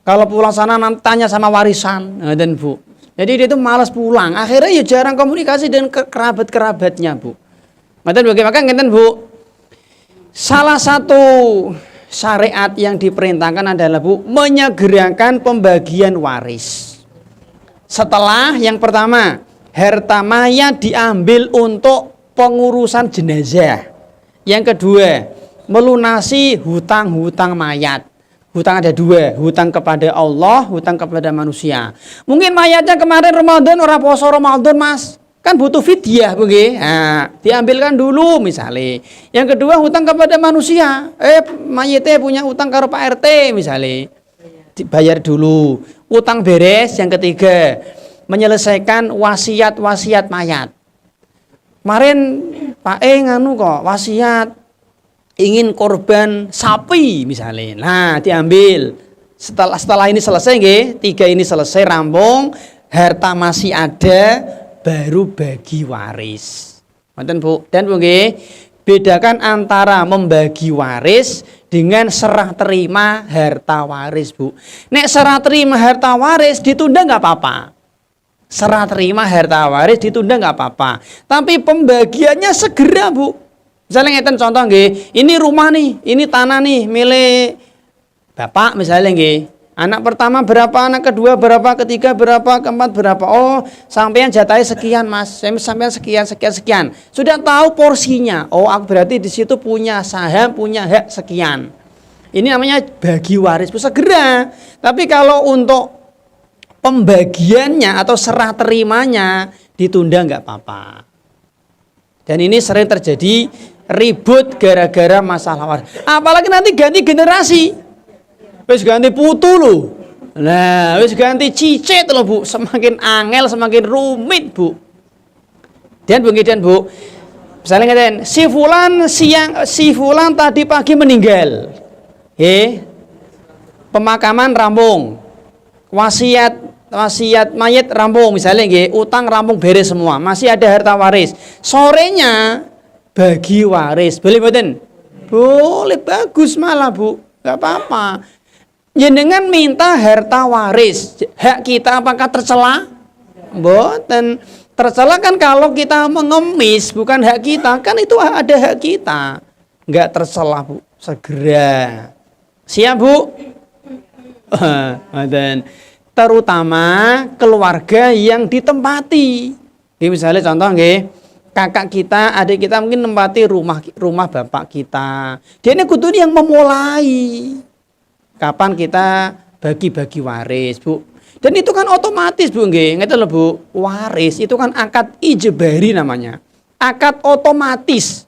Kalau pulang sana tanya sama warisan, dan Bu. Jadi dia itu malas pulang. Akhirnya ya jarang komunikasi dengan kerabat-kerabatnya Bu. Ngeten bagaimana ngeten Bu? Salah satu syariat yang diperintahkan adalah Bu, menyegerakan pembagian waris. Setelah yang pertama, harta mayat diambil untuk pengurusan jenazah. Yang kedua, melunasi hutang-hutang mayat. Hutang ada dua, hutang kepada Allah, hutang kepada manusia. Mungkin mayatnya kemarin Ramadan, orang poso Ramadan Mas, kan butuh fidyah begini. Nah, diambilkan dulu misalnya. Yang kedua, hutang kepada manusia. Mayatnya punya hutang karo Pak RT misalnya, dibayar dulu. Utang beres. Yang ketiga, menyelesaikan wasiat mayat. Kemarin Pak nganu kok wasiat ingin korban sapi misalnya. Nah, diambil. Setelah ini selesai nggih, 3 ini selesai rampung, harta masih ada, baru bagi waris. Ngoten Bu. Dan Bu nggih, bedakan antara membagi waris dengan serah terima harta waris Bu. Nek serah terima harta waris ditunda nggak apa-apa. Serah terima harta waris ditunda nggak apa-apa. Tapi pembagiannya segera Bu. Misalnya ngeten contoh nggih, ini rumah nih, ini tanah nih milik Bapak misalnya nggih. Anak pertama berapa, anak kedua berapa, ketiga berapa, keempat berapa. Oh, sampean jatahnya sekian Mas. Sampean sekian. Sudah tahu porsinya. Oh, aku berarti di situ punya saham, punya hak sekian. Ini namanya bagi waris segera. Tapi kalau untuk pembagiannya atau serah terimanya ditunda nggak apa-apa. Dan ini sering terjadi ribut gara-gara masalah waris. Apalagi nanti ganti generasi. Wis ganti putu loh. Nah, wis ganti cicit loh Bu. Semakin angel, semakin rumit Bu. Dan Bu, misalnya ngaten, si fulan tadi pagi meninggal. Pemakaman rampung. Wasiat mayat rampung misalnya nggih, utang rampung beres semua, masih ada harta waris. Sorenya bagi waris. Boleh mboten? Boleh, bagus malah Bu. Enggak apa-apa. Jenengan minta harta waris, hak kita apakah tercela? Mboten. Tercela kan kalau kita mengemis, bukan hak kita, kan itu ada hak kita. Enggak tercela Bu. Segera. Siap Bu? Dan terutama keluarga yang ditempati. Misalnya contoh nggih, kakak kita, adik kita mungkin nempati rumah bapak kita. Dia ini kudu yang memulai. Kapan kita bagi-bagi waris, Bu. Dan itu kan otomatis Bu nggih. Ngeten lho Bu, waris itu kan akad ijbari namanya. Akad otomatis.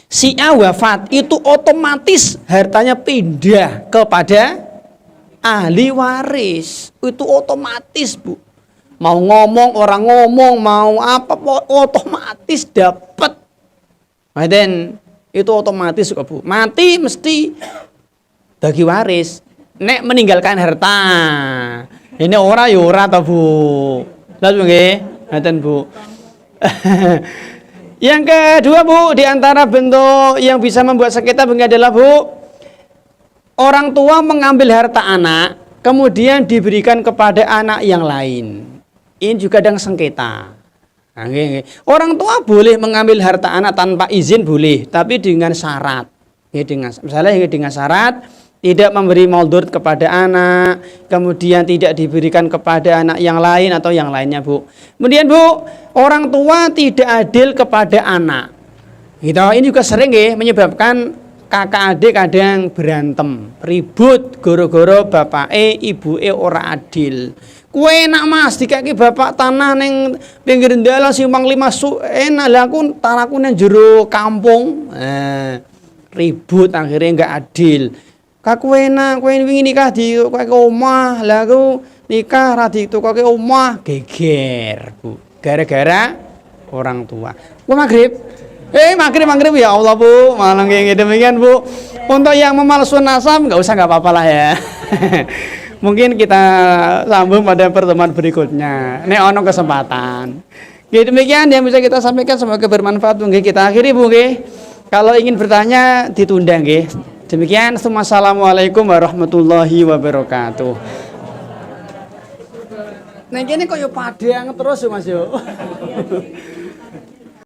Si A wafat itu otomatis hartanya pindah kepada ahli waris. Itu otomatis Bu. Mau ngomong, orang ngomong, mau apa, otomatis dapat. Nah, then, itu otomatis kok Bu. Mati mesti bagi waris. Nek meninggalkan harta. Ini ora ya ora ta Bu. Lalu nggih, ngaten Bu. Yang kedua Bu, di antara bentuk yang bisa membuat sengketa begini adalah Bu, orang tua mengambil harta anak kemudian diberikan kepada anak yang lain. Ini juga ada sengketa. Nah, orang tua boleh mengambil harta anak tanpa izin boleh, tapi dengan syarat. Misalnya dengan syarat tidak memberi moldor kepada anak, kemudian tidak diberikan kepada anak yang lain atau yang lainnya, Bu. Kemudian, Bu, orang tua tidak adil kepada anak. Gitu. Ini juga sering menyebabkan kakak adik kadang berantem, ribut gara-gara bapake ibuke ora adil. Kue enak Mas dikaki bapak tanah neng pinggir dalan Simpang 5 enak lah aku tanahku nang jero kampung. Ribut akhirnya enggak adil. Kaku enak kowe wingi nikah di kowe omah, lah aku nikah ra ditukoke omah, geger, Bu. Gara-gara orang tua. Ku maghrib. Maghrib ya Allah, Bu. Malah kayak demikian, Bu. Untuk yang memalsukan nasab enggak apa-apa lah ya. Mungkin kita sambung pada pertemuan berikutnya. Nek ono kesempatan. Demikian yang bisa kita sampaikan, semoga bermanfaat. Nggih kita akhiri, Bu nggih. Kalau ingin bertanya ditunda nggih. Demikian, assalamualaikum warahmatullahi wabarakatuh. Nek kene koyo padang terus Mas yo.